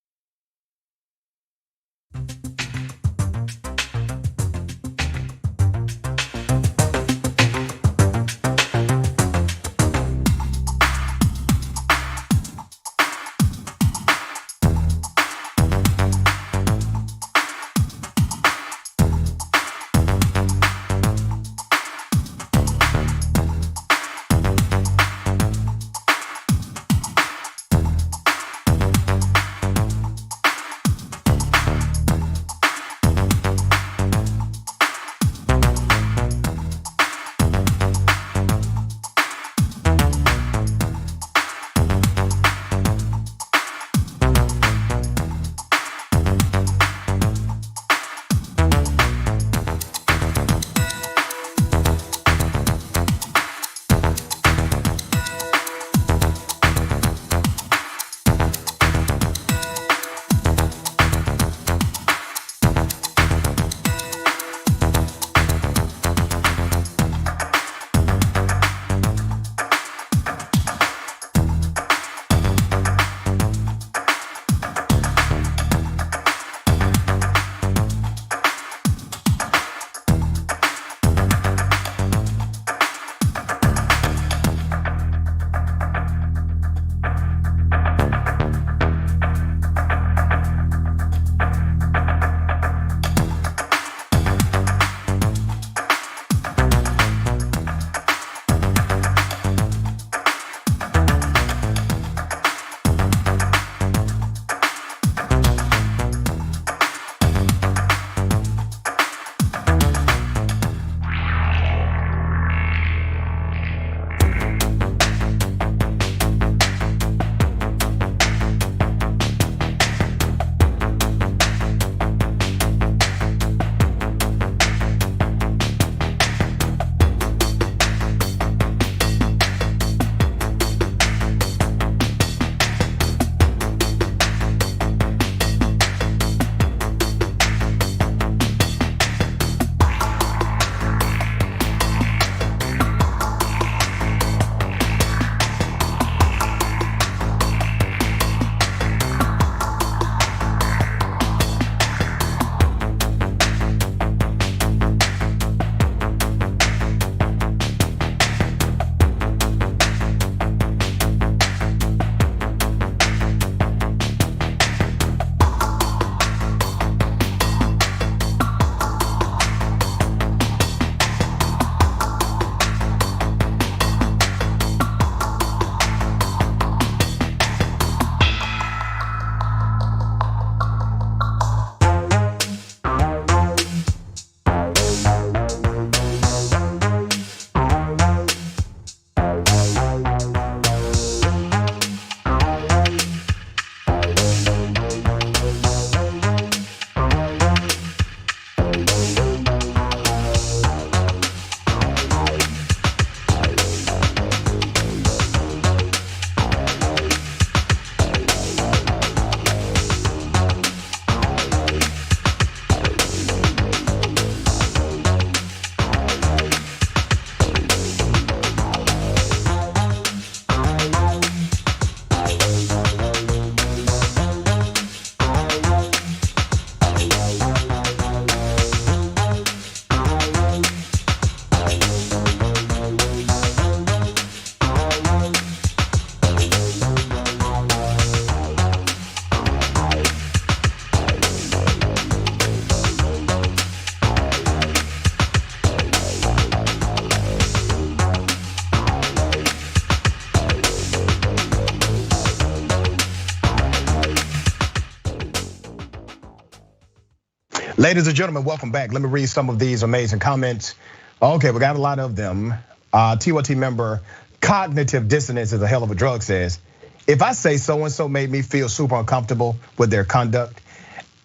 Ladies and gentlemen, welcome back. Let me read some of these amazing comments. Okay, we got a lot of them. TYT member, cognitive dissonance is a hell of a drug, says, if I say so-and-so made me feel super uncomfortable with their conduct,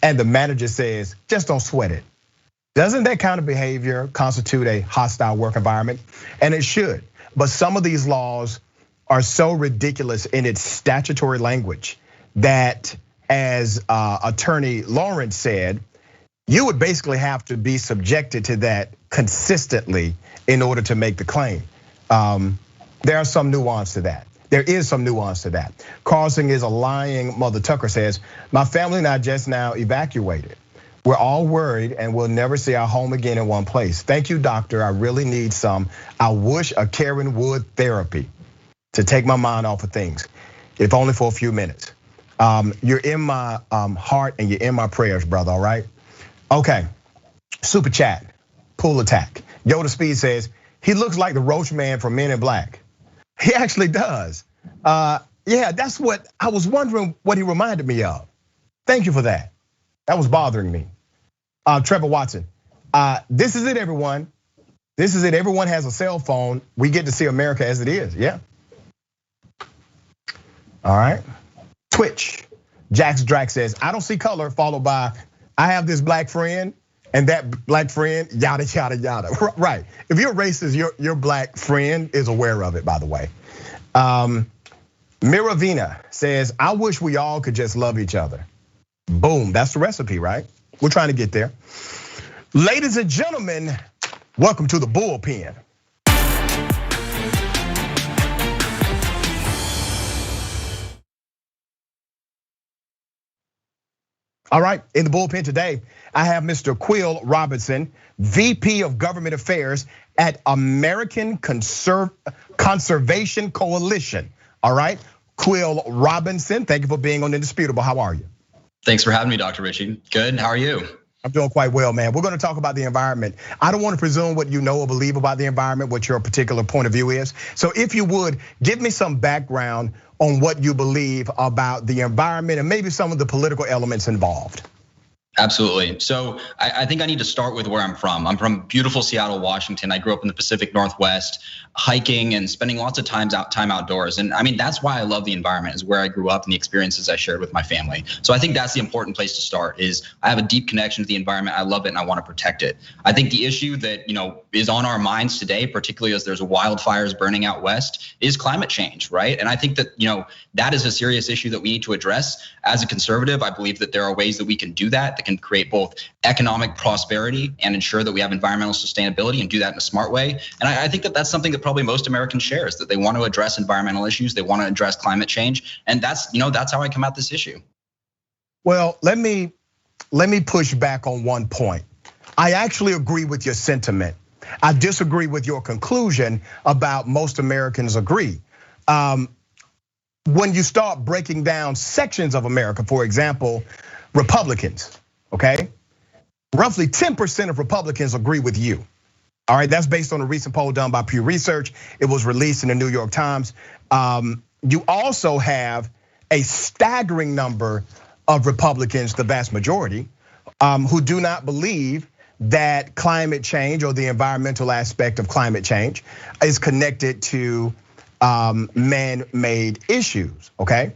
and the manager says, just don't sweat it. Doesn't that kind of behavior constitute a hostile work environment? And it should, but some of these laws are so ridiculous in its statutory language that, as Attorney Lawrence said, you would basically have to be subjected to that consistently in order to make the claim. There are some nuance to that. There is some nuance to that. Carlson is a lying mother. Tucker says, my family and I just now evacuated. We're all worried and we'll never see our home again in one place. Thank you, doctor. I really need some. I wish a Karen Wood therapy to take my mind off of things, if only for a few minutes. You're in my heart and you're in my prayers, brother, all right? Okay, super chat, pool attack. Yoda Speed says, he looks like the Roach Man from Men in Black. He actually does. Yeah, that's what I was wondering what he reminded me of. Thank you for that. That was bothering me. Trevor Watson, this is it, everyone. This is it, everyone has a cell phone. We get to see America as it is, yeah. All right, Twitch, Jax Drax says, I don't see color, followed by, I have this black friend, and that black friend, yada, yada, yada. Right, if you're racist, your black friend is aware of it, by the way. Miravina says, I wish we all could just love each other. Boom, that's the recipe, right? We're trying to get there. Ladies and gentlemen, welcome to the bullpen. All right, in the bullpen today, I have Mr. Quill Robinson, VP of Government Affairs at American Conservation Coalition. All right, Quill Robinson, thank you for being on Indisputable. How are you? Thanks for having me, Dr. Richie. Good, how are you? I'm doing quite well, man. We're gonna talk about the environment. I don't want to presume what you know or believe about the environment, what your particular point of view is. So if you would, give me some background on what you believe about the environment and maybe some of the political elements involved. Absolutely. So I think I need to start with where I'm from. I'm from beautiful Seattle, Washington. I grew up in the Pacific Northwest, hiking and spending lots of time outdoors. And I mean, that's why I love the environment, is where I grew up and the experiences I shared with my family. So I think that's the important place to start, is I have a deep connection to the environment. I love it and I want to protect it. I think the issue that is on our minds today, particularly as there's wildfires burning out west, is climate change, right? And I think that that is a serious issue that we need to address. As a conservative, I believe that there are ways that we can do that can create both economic prosperity and ensure that we have environmental sustainability, and do that in a smart way. And I think that that's something that probably most Americans share, is that they want to address environmental issues, they want to address climate change, and that's how I come at this issue. Well, let me push back on one point. I actually agree with your sentiment. I disagree with your conclusion about most Americans agree. When you start breaking down sections of America, for example, Republicans, okay? Roughly 10% of Republicans agree with you. All right, that's based on a recent poll done by Pew Research. It was released in the New York Times. You also have a staggering number of Republicans, the vast majority, who do not believe that climate change or the environmental aspect of climate change is connected to man-made issues, okay?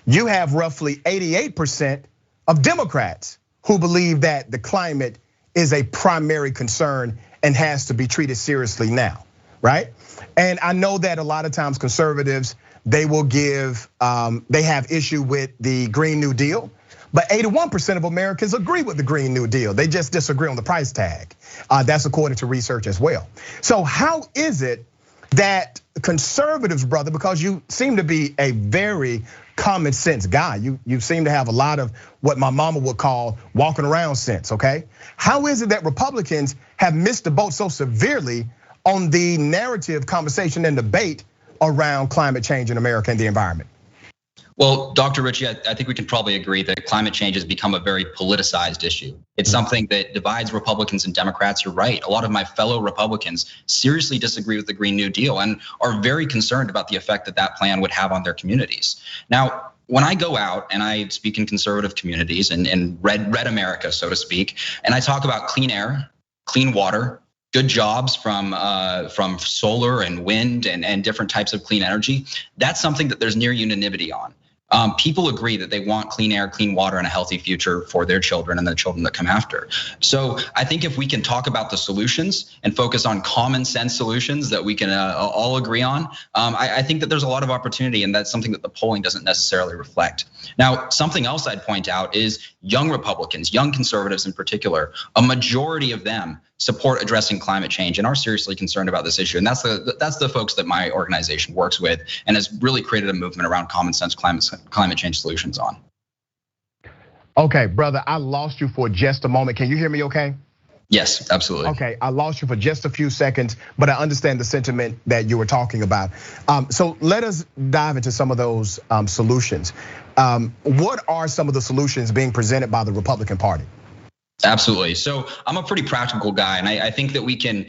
You have roughly 88% of Democrats who believe that the climate is a primary concern and has to be treated seriously now, right? And I know that a lot of times conservatives, they will they have issue with the Green New Deal, but 81% of Americans agree with the Green New Deal. They just disagree on the price tag. That's according to research as well. So how is it that conservatives, brother, because you seem to be a very common sense guy. You seem to have a lot of what my mama would call walking around sense, okay? How is it that Republicans have missed the boat so severely on the narrative, conversation, and debate around climate change in America and the environment? Well, Dr. Richie, I think we can probably agree that climate change has become a very politicized issue. It's something that divides Republicans and Democrats. You're right. A lot of my fellow Republicans seriously disagree with the Green New Deal and are very concerned about the effect that that plan would have on their communities. Now, when I go out and I speak in conservative communities and red America, so to speak, and I talk about clean air, clean water, good jobs from solar and wind and different types of clean energy, that's something that there's near unanimity on. People agree that they want clean air, clean water, and a healthy future for their children and the children that come after. So I think if we can talk about the solutions and focus on common sense solutions that we can all agree on, I think that there's a lot of opportunity, and that's something that the polling doesn't necessarily reflect. Now, something else I'd point out is young Republicans, young conservatives in particular, a majority of them support addressing climate change and are seriously concerned about this issue. And that's the folks that my organization works with and has really created a movement around common sense climate change solutions on. Okay, brother, I lost you for just a moment. Can you hear me okay? Yes, absolutely. Okay, I lost you for just a few seconds, but I understand the sentiment that you were talking about. So let us dive into some of those solutions. What are some of the solutions being presented by the Republican Party? Absolutely. So I'm a pretty practical guy, and I think that we can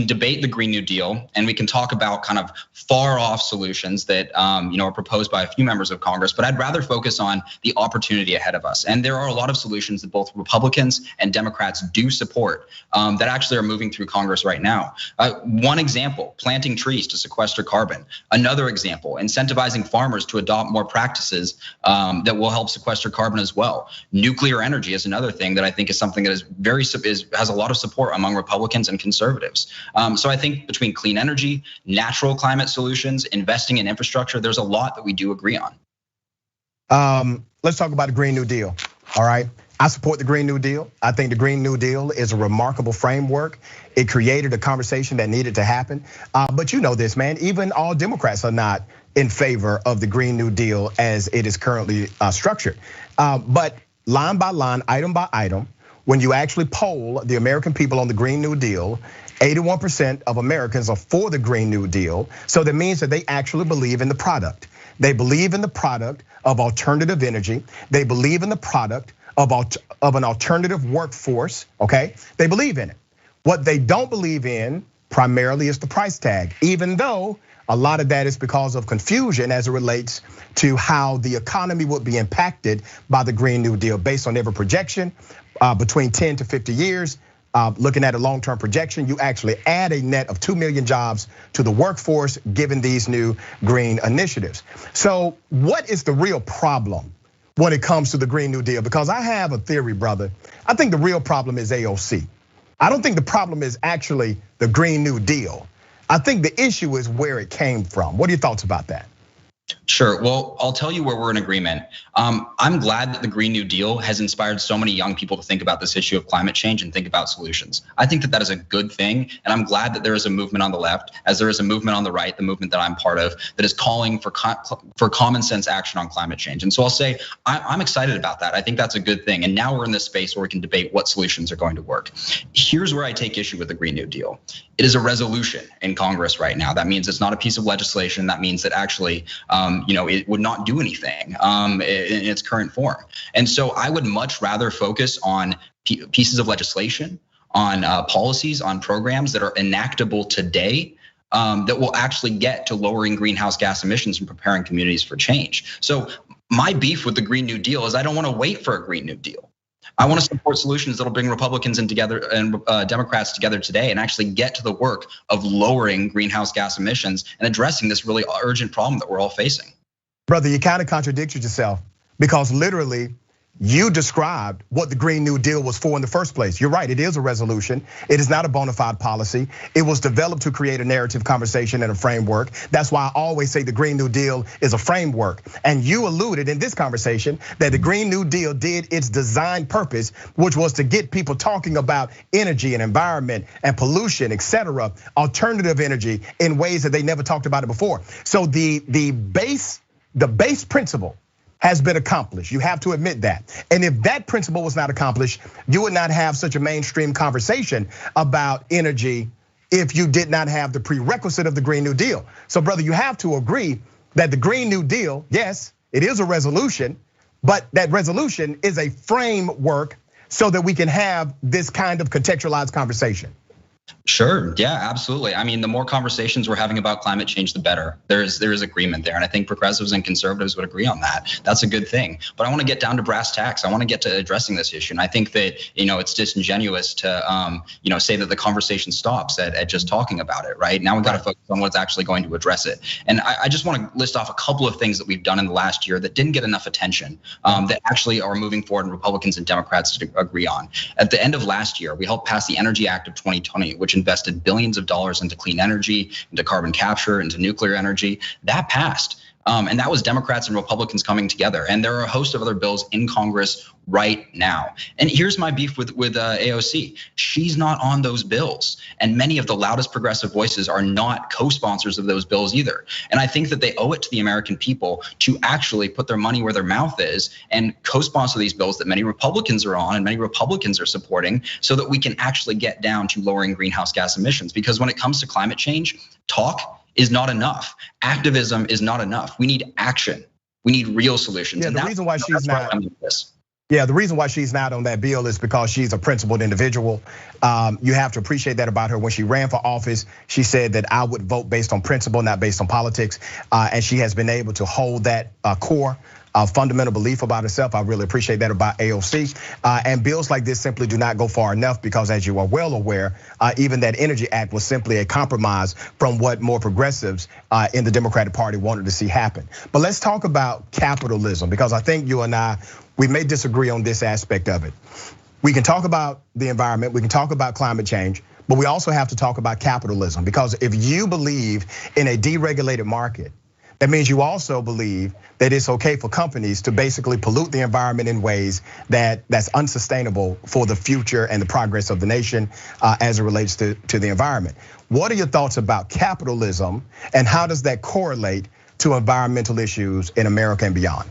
debate the Green New Deal, and we can talk about kind of far off solutions that are proposed by a few members of Congress. But I'd rather focus on the opportunity ahead of us. And there are a lot of solutions that both Republicans and Democrats do support that actually are moving through Congress right now. One example: planting trees to sequester carbon. Another example: incentivizing farmers to adopt more practices that will help sequester carbon as well. Nuclear energy is another thing that I think is something that has a lot of support among Republicans and conservatives. So I think between clean energy, natural climate solutions, investing in infrastructure, there's a lot that we do agree on. Let's talk about the Green New Deal. All right, I support the Green New Deal. I think the Green New Deal is a remarkable framework. It created a conversation that needed to happen. But you know this, man, even all Democrats are not in favor of the Green New Deal as it is currently structured. But line by line, item by item, when you actually poll the American people on the Green New Deal, 81% of Americans are for the Green New Deal. So that means that they actually believe in the product. They believe in the product of alternative energy. They believe in the product of an alternative workforce, okay? They believe in it. What they don't believe in primarily is the price tag, even though a lot of that is because of confusion as it relates to how the economy would be impacted by the Green New Deal based on every projection. Between 10 to 50 years, looking at a long-term projection, you actually add a net of 2 million jobs to the workforce given these new green initiatives. So what is the real problem when it comes to the Green New Deal? Because I have a theory, brother. I think the real problem is AOC. I don't think the problem is actually the Green New Deal. I think the issue is where it came from. What are your thoughts about that? Sure. Well, I'll tell you where we're in agreement. I'm glad that the Green New Deal has inspired so many young people to think about this issue of climate change and think about solutions. I think that that is a good thing, and I'm glad that there is a movement on the left, as there is a movement on the right, the movement that I'm part of, that is calling for common sense action on climate change. And so I'll say I'm excited about that. I think that's a good thing. And now we're in this space where we can debate what solutions are going to work. Here's where I take issue with the Green New Deal. It is a resolution in Congress right now. That means it's not a piece of legislation. That means that actually, it would not do anything in its current form. And so I would much rather focus on pieces of legislation, on policies, on programs that are enactable today that will actually get to lowering greenhouse gas emissions and preparing communities for change. So my beef with the Green New Deal is I don't want to wait for a Green New Deal. I want to support solutions that'll bring Republicans and Democrats together today and actually get to the work of lowering greenhouse gas emissions and addressing this really urgent problem that we're all facing. Brother, you kind of contradicted yourself because literally you described what the Green New Deal was for in the first place. You're right, it is a resolution. It is not a bona fide policy. It was developed to create a narrative conversation and a framework. That's why I always say the Green New Deal is a framework. And you alluded in this conversation that the Green New Deal did its design purpose, which was to get people talking about energy and environment and pollution, etc., alternative energy in ways that they never talked about it before. So the base principle has been accomplished. You have to admit that. And if that principle was not accomplished, you would not have such a mainstream conversation about energy if you did not have the prerequisite of the Green New Deal. So brother, you have to agree that the Green New Deal, yes, it is a resolution, but that resolution is a framework so that we can have this kind of contextualized conversation. Sure. Yeah, absolutely. I mean, the more conversations we're having about climate change, the better. There is agreement there. And I think progressives and conservatives would agree on that. That's a good thing. But I want to get down to brass tacks. I want to get to addressing this issue. And I think that, it's disingenuous to, say that the conversation stops at just talking about it, right? Now we got to focus on what's actually going to address it. And I just want to list off a couple of things that we've done in the last year that didn't get enough attention, that actually are moving forward and Republicans and Democrats to agree on. At the end of last year, we helped pass the Energy Act of 2020, which invested billions of dollars into clean energy, into carbon capture, into nuclear energy. That passed. And that was Democrats and Republicans coming together. And there are a host of other bills in Congress right now. And here's my beef with AOC. She's not on those bills. And many of the loudest progressive voices are not co-sponsors of those bills either. And I think that they owe it to the American people to actually put their money where their mouth is and co-sponsor these bills that many Republicans are on and many Republicans are supporting so that we can actually get down to lowering greenhouse gas emissions. Because when it comes to climate change, talk is not enough. Activism is not enough. We need action. We need real solutions. Yeah, the reason why she's not. Yeah, the reason why she's not on that bill is because she's a principled individual. You have to appreciate that about her. When she ran for office, she said that I would vote based on principle, not based on politics. And she has been able to hold that core fundamental belief about herself. I really appreciate that about AOC. And bills like this simply do not go far enough because, as you are well aware, even that Energy Act was simply a compromise from what more progressives in the Democratic Party wanted to see happen. But let's talk about capitalism, because I think you and I, we may disagree on this aspect of it. We can talk about the environment, we can talk about climate change, but we also have to talk about capitalism, because if you believe in a deregulated market, that means you also believe that it's okay for companies to basically pollute the environment in ways that's unsustainable for the future and the progress of the nation as it relates to the environment. What are your thoughts about capitalism, and how does that correlate to environmental issues in America and beyond?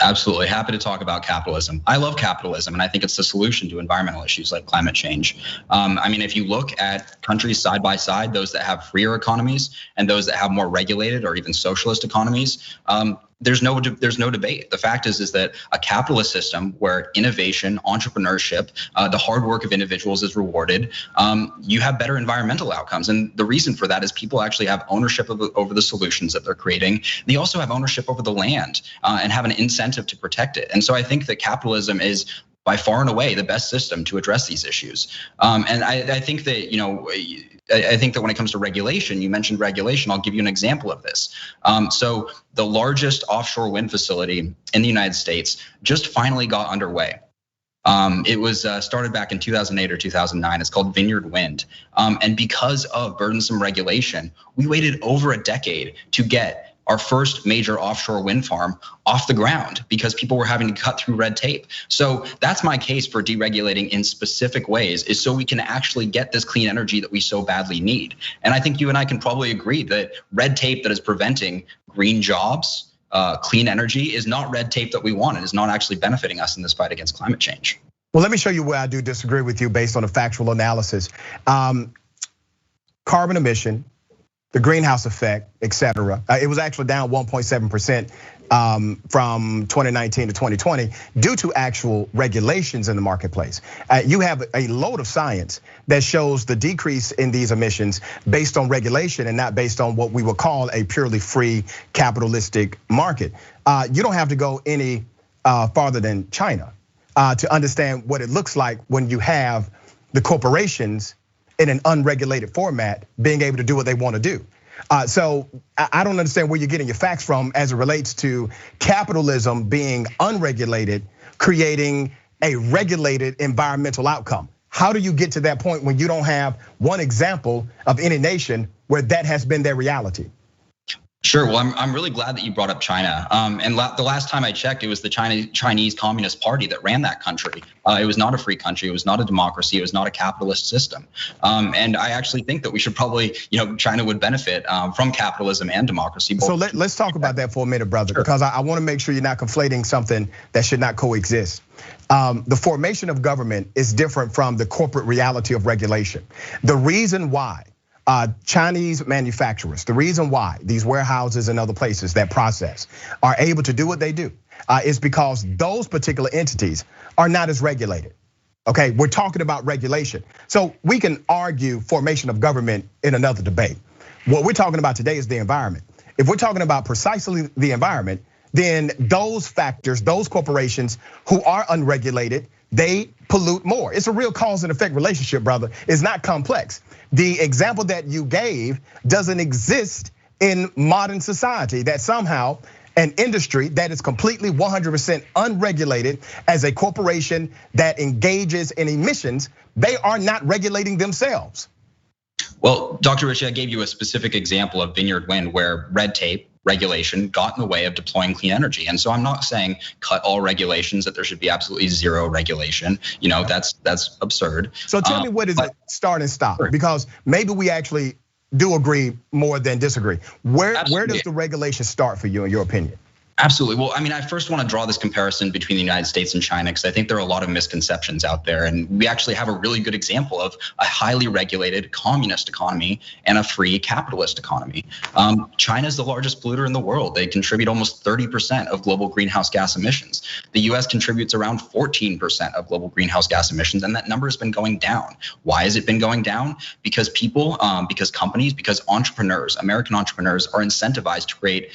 Absolutely, happy to talk about capitalism. I love capitalism, and I think it's the solution to environmental issues like climate change. I mean, if you look at countries side by side, those that have freer economies and those that have more regulated or even socialist economies, there's no debate. The fact is that a capitalist system where innovation, entrepreneurship, the hard work of individuals is rewarded, you have better environmental outcomes. And the reason for that is people actually have ownership over the solutions that they're creating. They also have ownership over the land and have an incentive to protect it. And so I think that capitalism is by far and away the best system to address these issues. And I think that, I think that when it comes to regulation, you mentioned regulation, I'll give you an example of this. So the largest offshore wind facility in the United States just finally got underway. It was started back in 2008 or 2009. It's called Vineyard Wind. And because of burdensome regulation, we waited over a decade to get our first major offshore wind farm off the ground because people were having to cut through red tape. So that's my case for deregulating in specific ways, is so we can actually get this clean energy that we so badly need. And I think you and I can probably agree that red tape that is preventing green jobs, clean energy, is not red tape that we want. It is not actually benefiting us in this fight against climate change. Well, let me show you where I do disagree with you based on a factual analysis. Carbon emission, the greenhouse effect, et cetera. It was actually down 1.7% from 2019 to 2020 due to actual regulations in the marketplace. You have a load of science that shows the decrease in these emissions based on regulation and not based on what we would call a purely free capitalistic market. You don't have to go any farther than China to understand what it looks like when you have the corporations in an unregulated format being able to do what they want to do. So I don't understand where you're getting your facts from as it relates to capitalism being unregulated, creating a regulated environmental outcome. How do you get to that point when you don't have one example of any nation where that has been their reality? Sure. Well, I'm really glad that you brought up China. And the last time I checked, it was the Chinese Communist Party that ran that country. It was not a free country. It was not a democracy. It was not a capitalist system. And I actually think that we should probably, China would benefit from capitalism and democracy. So let's talk about that for a minute, brother, because I want to make sure you're not conflating something that should not coexist. The formation of government is different from the corporate reality of regulation. The reason why Chinese manufacturers, the reason why these warehouses and other places that process are able to do what they do is because those particular entities are not as regulated. Okay, we're talking about regulation. So we can argue formation of government in another debate. What we're talking about today is the environment. If we're talking about precisely the environment, then those factors, those corporations who are unregulated, they pollute more. It's a real cause and effect relationship, brother. It's not complex. The example that you gave doesn't exist in modern society, that somehow an industry that is completely 100% unregulated as a corporation that engages in emissions, they are not regulating themselves. Well, Dr. Ritchie, I gave you a specific example of Vineyard Wind where red tape regulation got in the way of deploying clean energy. And so I'm not saying cut all regulations, that there should be absolutely zero regulation. That's absurd. So tell me, what is it start and stop? Because maybe we actually do agree more than disagree. Where does the regulation start for you, in your opinion? Absolutely. Well, I mean, I first want to draw this comparison between the United States and China, because I think there are a lot of misconceptions out there. And we actually have a really good example of a highly regulated communist economy and a free capitalist economy. China is the largest polluter in the world. They contribute almost 30% of global greenhouse gas emissions. The US contributes around 14% of global greenhouse gas emissions, and that number has been going down. Why has it been going down? Because people, because companies, because entrepreneurs, American entrepreneurs are incentivized to create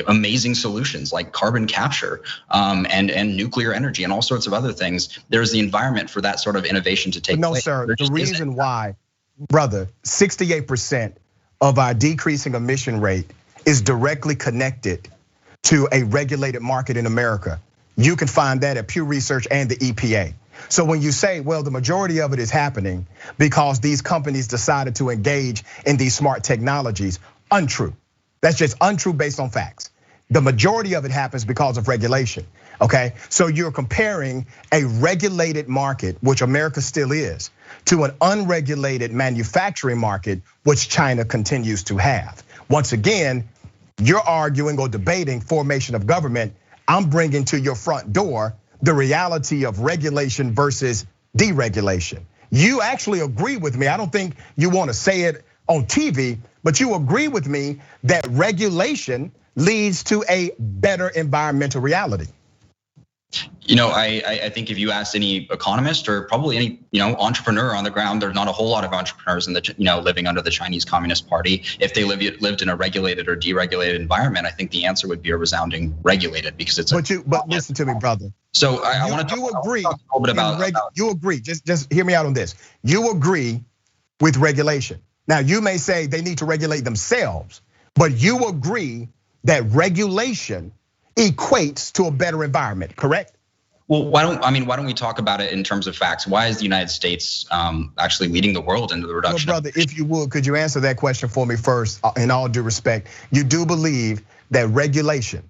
amazing solutions like carbon capture and nuclear energy and all sorts of other things. There's the environment for that sort of innovation to take place. No, sir, the reason why, brother, 68% of our decreasing emission rate is directly connected to a regulated market in America. You can find that at Pew Research and the EPA. So when you say, well, the majority of it is happening because these companies decided to engage in these smart technologies, untrue. That's just untrue based on facts. The majority of it happens because of regulation, okay? So you're comparing a regulated market, which America still is, to an unregulated manufacturing market, which China continues to have. Once again, you're arguing or debating formation of government. I'm bringing to your front door the reality of regulation versus deregulation. You actually agree with me. I don't think you want to say it on TV, but you agree with me that regulation leads to a better environmental reality. I think if you ask any economist or probably any entrepreneur on the ground, there's not a whole lot of entrepreneurs in the living under the Chinese Communist Party. If they lived in a regulated or deregulated environment, I think the answer would be a resounding regulated, because it's. But listen to me, brother. So I want to talk a little bit about. You agree? Just hear me out on this. You agree with regulation. Now, you may say they need to regulate themselves, but you agree that regulation equates to a better environment, correct? Well, why don't we talk about it in terms of facts? Why is the United States actually leading the world into the reduction? Well, brother, if you would, could you answer that question for me first? In all due respect, you do believe that regulation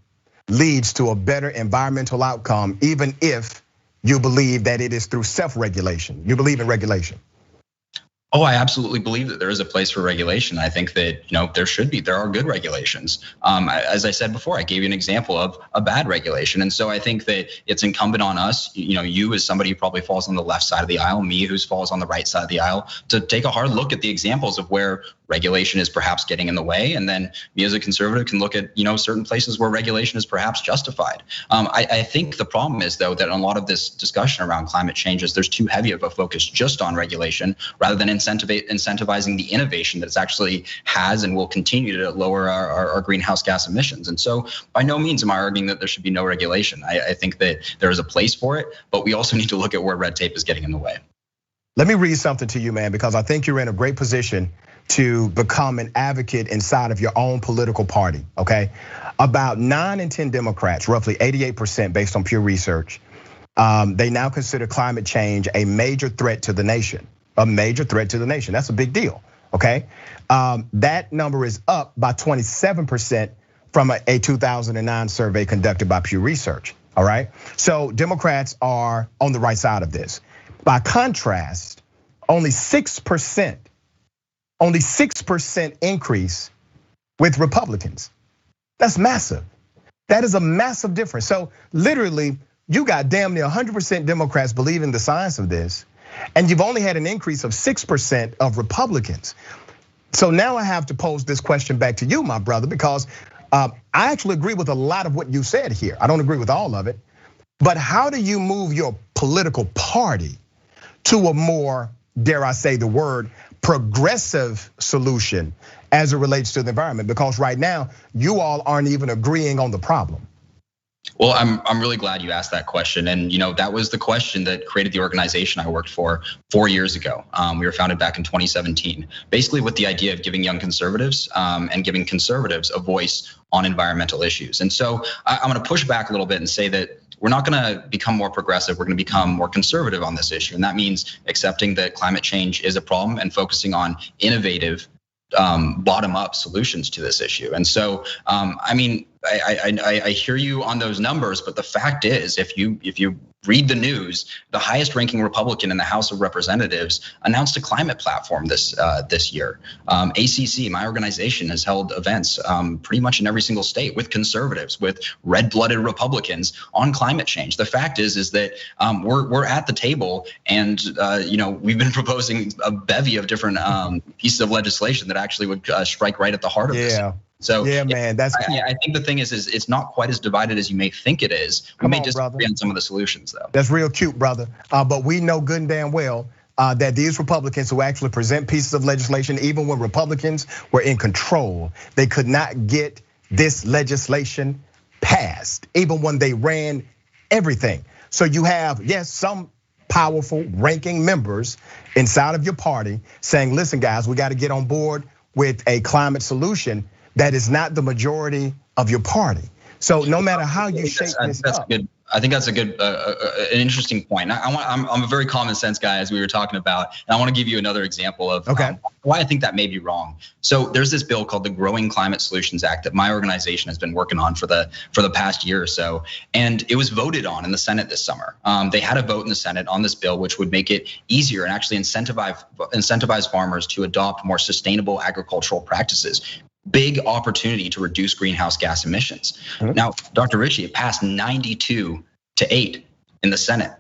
leads to a better environmental outcome, even if you believe that it is through self-regulation. You believe in regulation. Oh, I absolutely believe that there is a place for regulation. I think that there are good regulations. As I said before, I gave you an example of a bad regulation, and so I think that it's incumbent on us, you as somebody who probably falls on the left side of the aisle, me who falls on the right side of the aisle, to take a hard look at the examples of where regulation is perhaps getting in the way, and then me as a conservative can look at certain places where regulation is perhaps justified. I think the problem is, though, that a lot of this discussion around climate change is there's too heavy of a focus just on regulation rather than incentivizing the innovation that it's actually has and will continue to lower our greenhouse gas emissions. And so by no means am I arguing that there should be no regulation. I think that there is a place for it, but we also need to look at where red tape is getting in the way. Let me read something to you, man, because I think you're in a great position to become an advocate inside of your own political party, okay? About 9 in 10 Democrats, roughly 88% based on Pew Research, they now consider climate change a major threat to the nation. A major threat to the nation. That's a big deal, okay? That number is up by 27% from a 2009 survey conducted by Pew Research, all right? So Democrats are on the right side of this. By contrast, only 6% increase with Republicans. That's massive. That is a massive difference. So literally, you got damn near 100% Democrats believing the science of this, and you've only had an increase of 6% of Republicans. So now I have to pose this question back to you, my brother, because I actually agree with a lot of what you said here. I don't agree with all of it. But how do you move your political party to a more, dare I say the word, progressive solution as it relates to the environment? Because right now, you all aren't even agreeing on the problem. Well, I'm really glad you asked that question. And that was the question that created the organization I worked for 4 years ago. We were founded back in 2017, basically with the idea of giving young conservatives and giving conservatives a voice on environmental issues. And so I'm gonna push back a little bit and say that we're not gonna become more progressive, we're gonna become more conservative on this issue. And that means accepting that climate change is a problem and focusing on innovative bottom-up solutions to this issue. And so, I hear you on those numbers, but the fact is, if you read the news, the highest-ranking Republican in the House of Representatives announced a climate platform this year. ACC, my organization, has held events pretty much in every single state with conservatives, with red-blooded Republicans on climate change. The fact is that we're at the table, and we've been proposing a bevy of different pieces of legislation that actually would strike right at the heart of this. So yeah, man, that's cool. I think the thing is it's not quite as divided as you may think it is. We may disagree on some of the solutions, though. That's real cute, brother. But we know good and damn well that these Republicans who actually present pieces of legislation, even when Republicans were in control, they could not get this legislation passed, even when they ran everything. So you have, yes, some powerful ranking members inside of your party saying, listen, guys, we got to get on board with a climate solution that is not the majority of your party. So no matter how you shape this up. I think that's a good, an interesting point. I'm a very common sense guy, as we were talking about, and I want to give you another example of why I think that may be wrong. So there's this bill called the Growing Climate Solutions Act that my organization has been working on for the past year or so, and it was voted on in the Senate this summer. They had a vote in the Senate on this bill, which would make it easier and actually incentivize farmers to adopt more sustainable agricultural practices. Big opportunity to reduce greenhouse gas emissions. Now, Dr. Ritchie, it passed 92-8 in the Senate.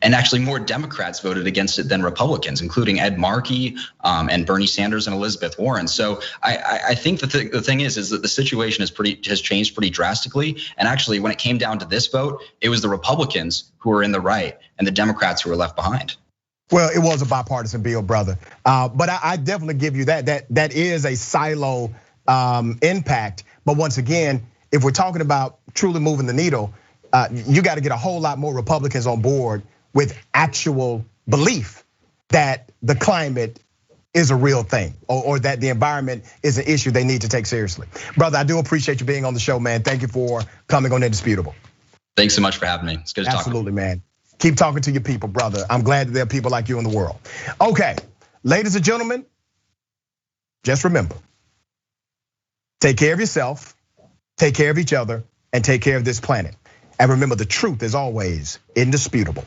And actually more Democrats voted against it than Republicans, including Ed Markey and Bernie Sanders and Elizabeth Warren. So I think that the thing is that the situation has changed pretty drastically. And actually, when it came down to this vote, it was the Republicans who were in the right and the Democrats who were left behind. Well, it was a bipartisan bill, brother. But I definitely give you that is a silo impact. But once again, if we're talking about truly moving the needle, you got to get a whole lot more Republicans on board with actual belief that the climate is a real thing, or that the environment is an issue they need to take seriously. Brother, I do appreciate you being on the show, man. Thank you for coming on Indisputable. Thanks so much for having me. It's good to talk. Absolutely, man. Keep talking to your people, brother. I'm glad that there are people like you in the world. Okay, ladies and gentlemen, just remember, take care of yourself, take care of each other, and take care of this planet. And remember, the truth is always indisputable.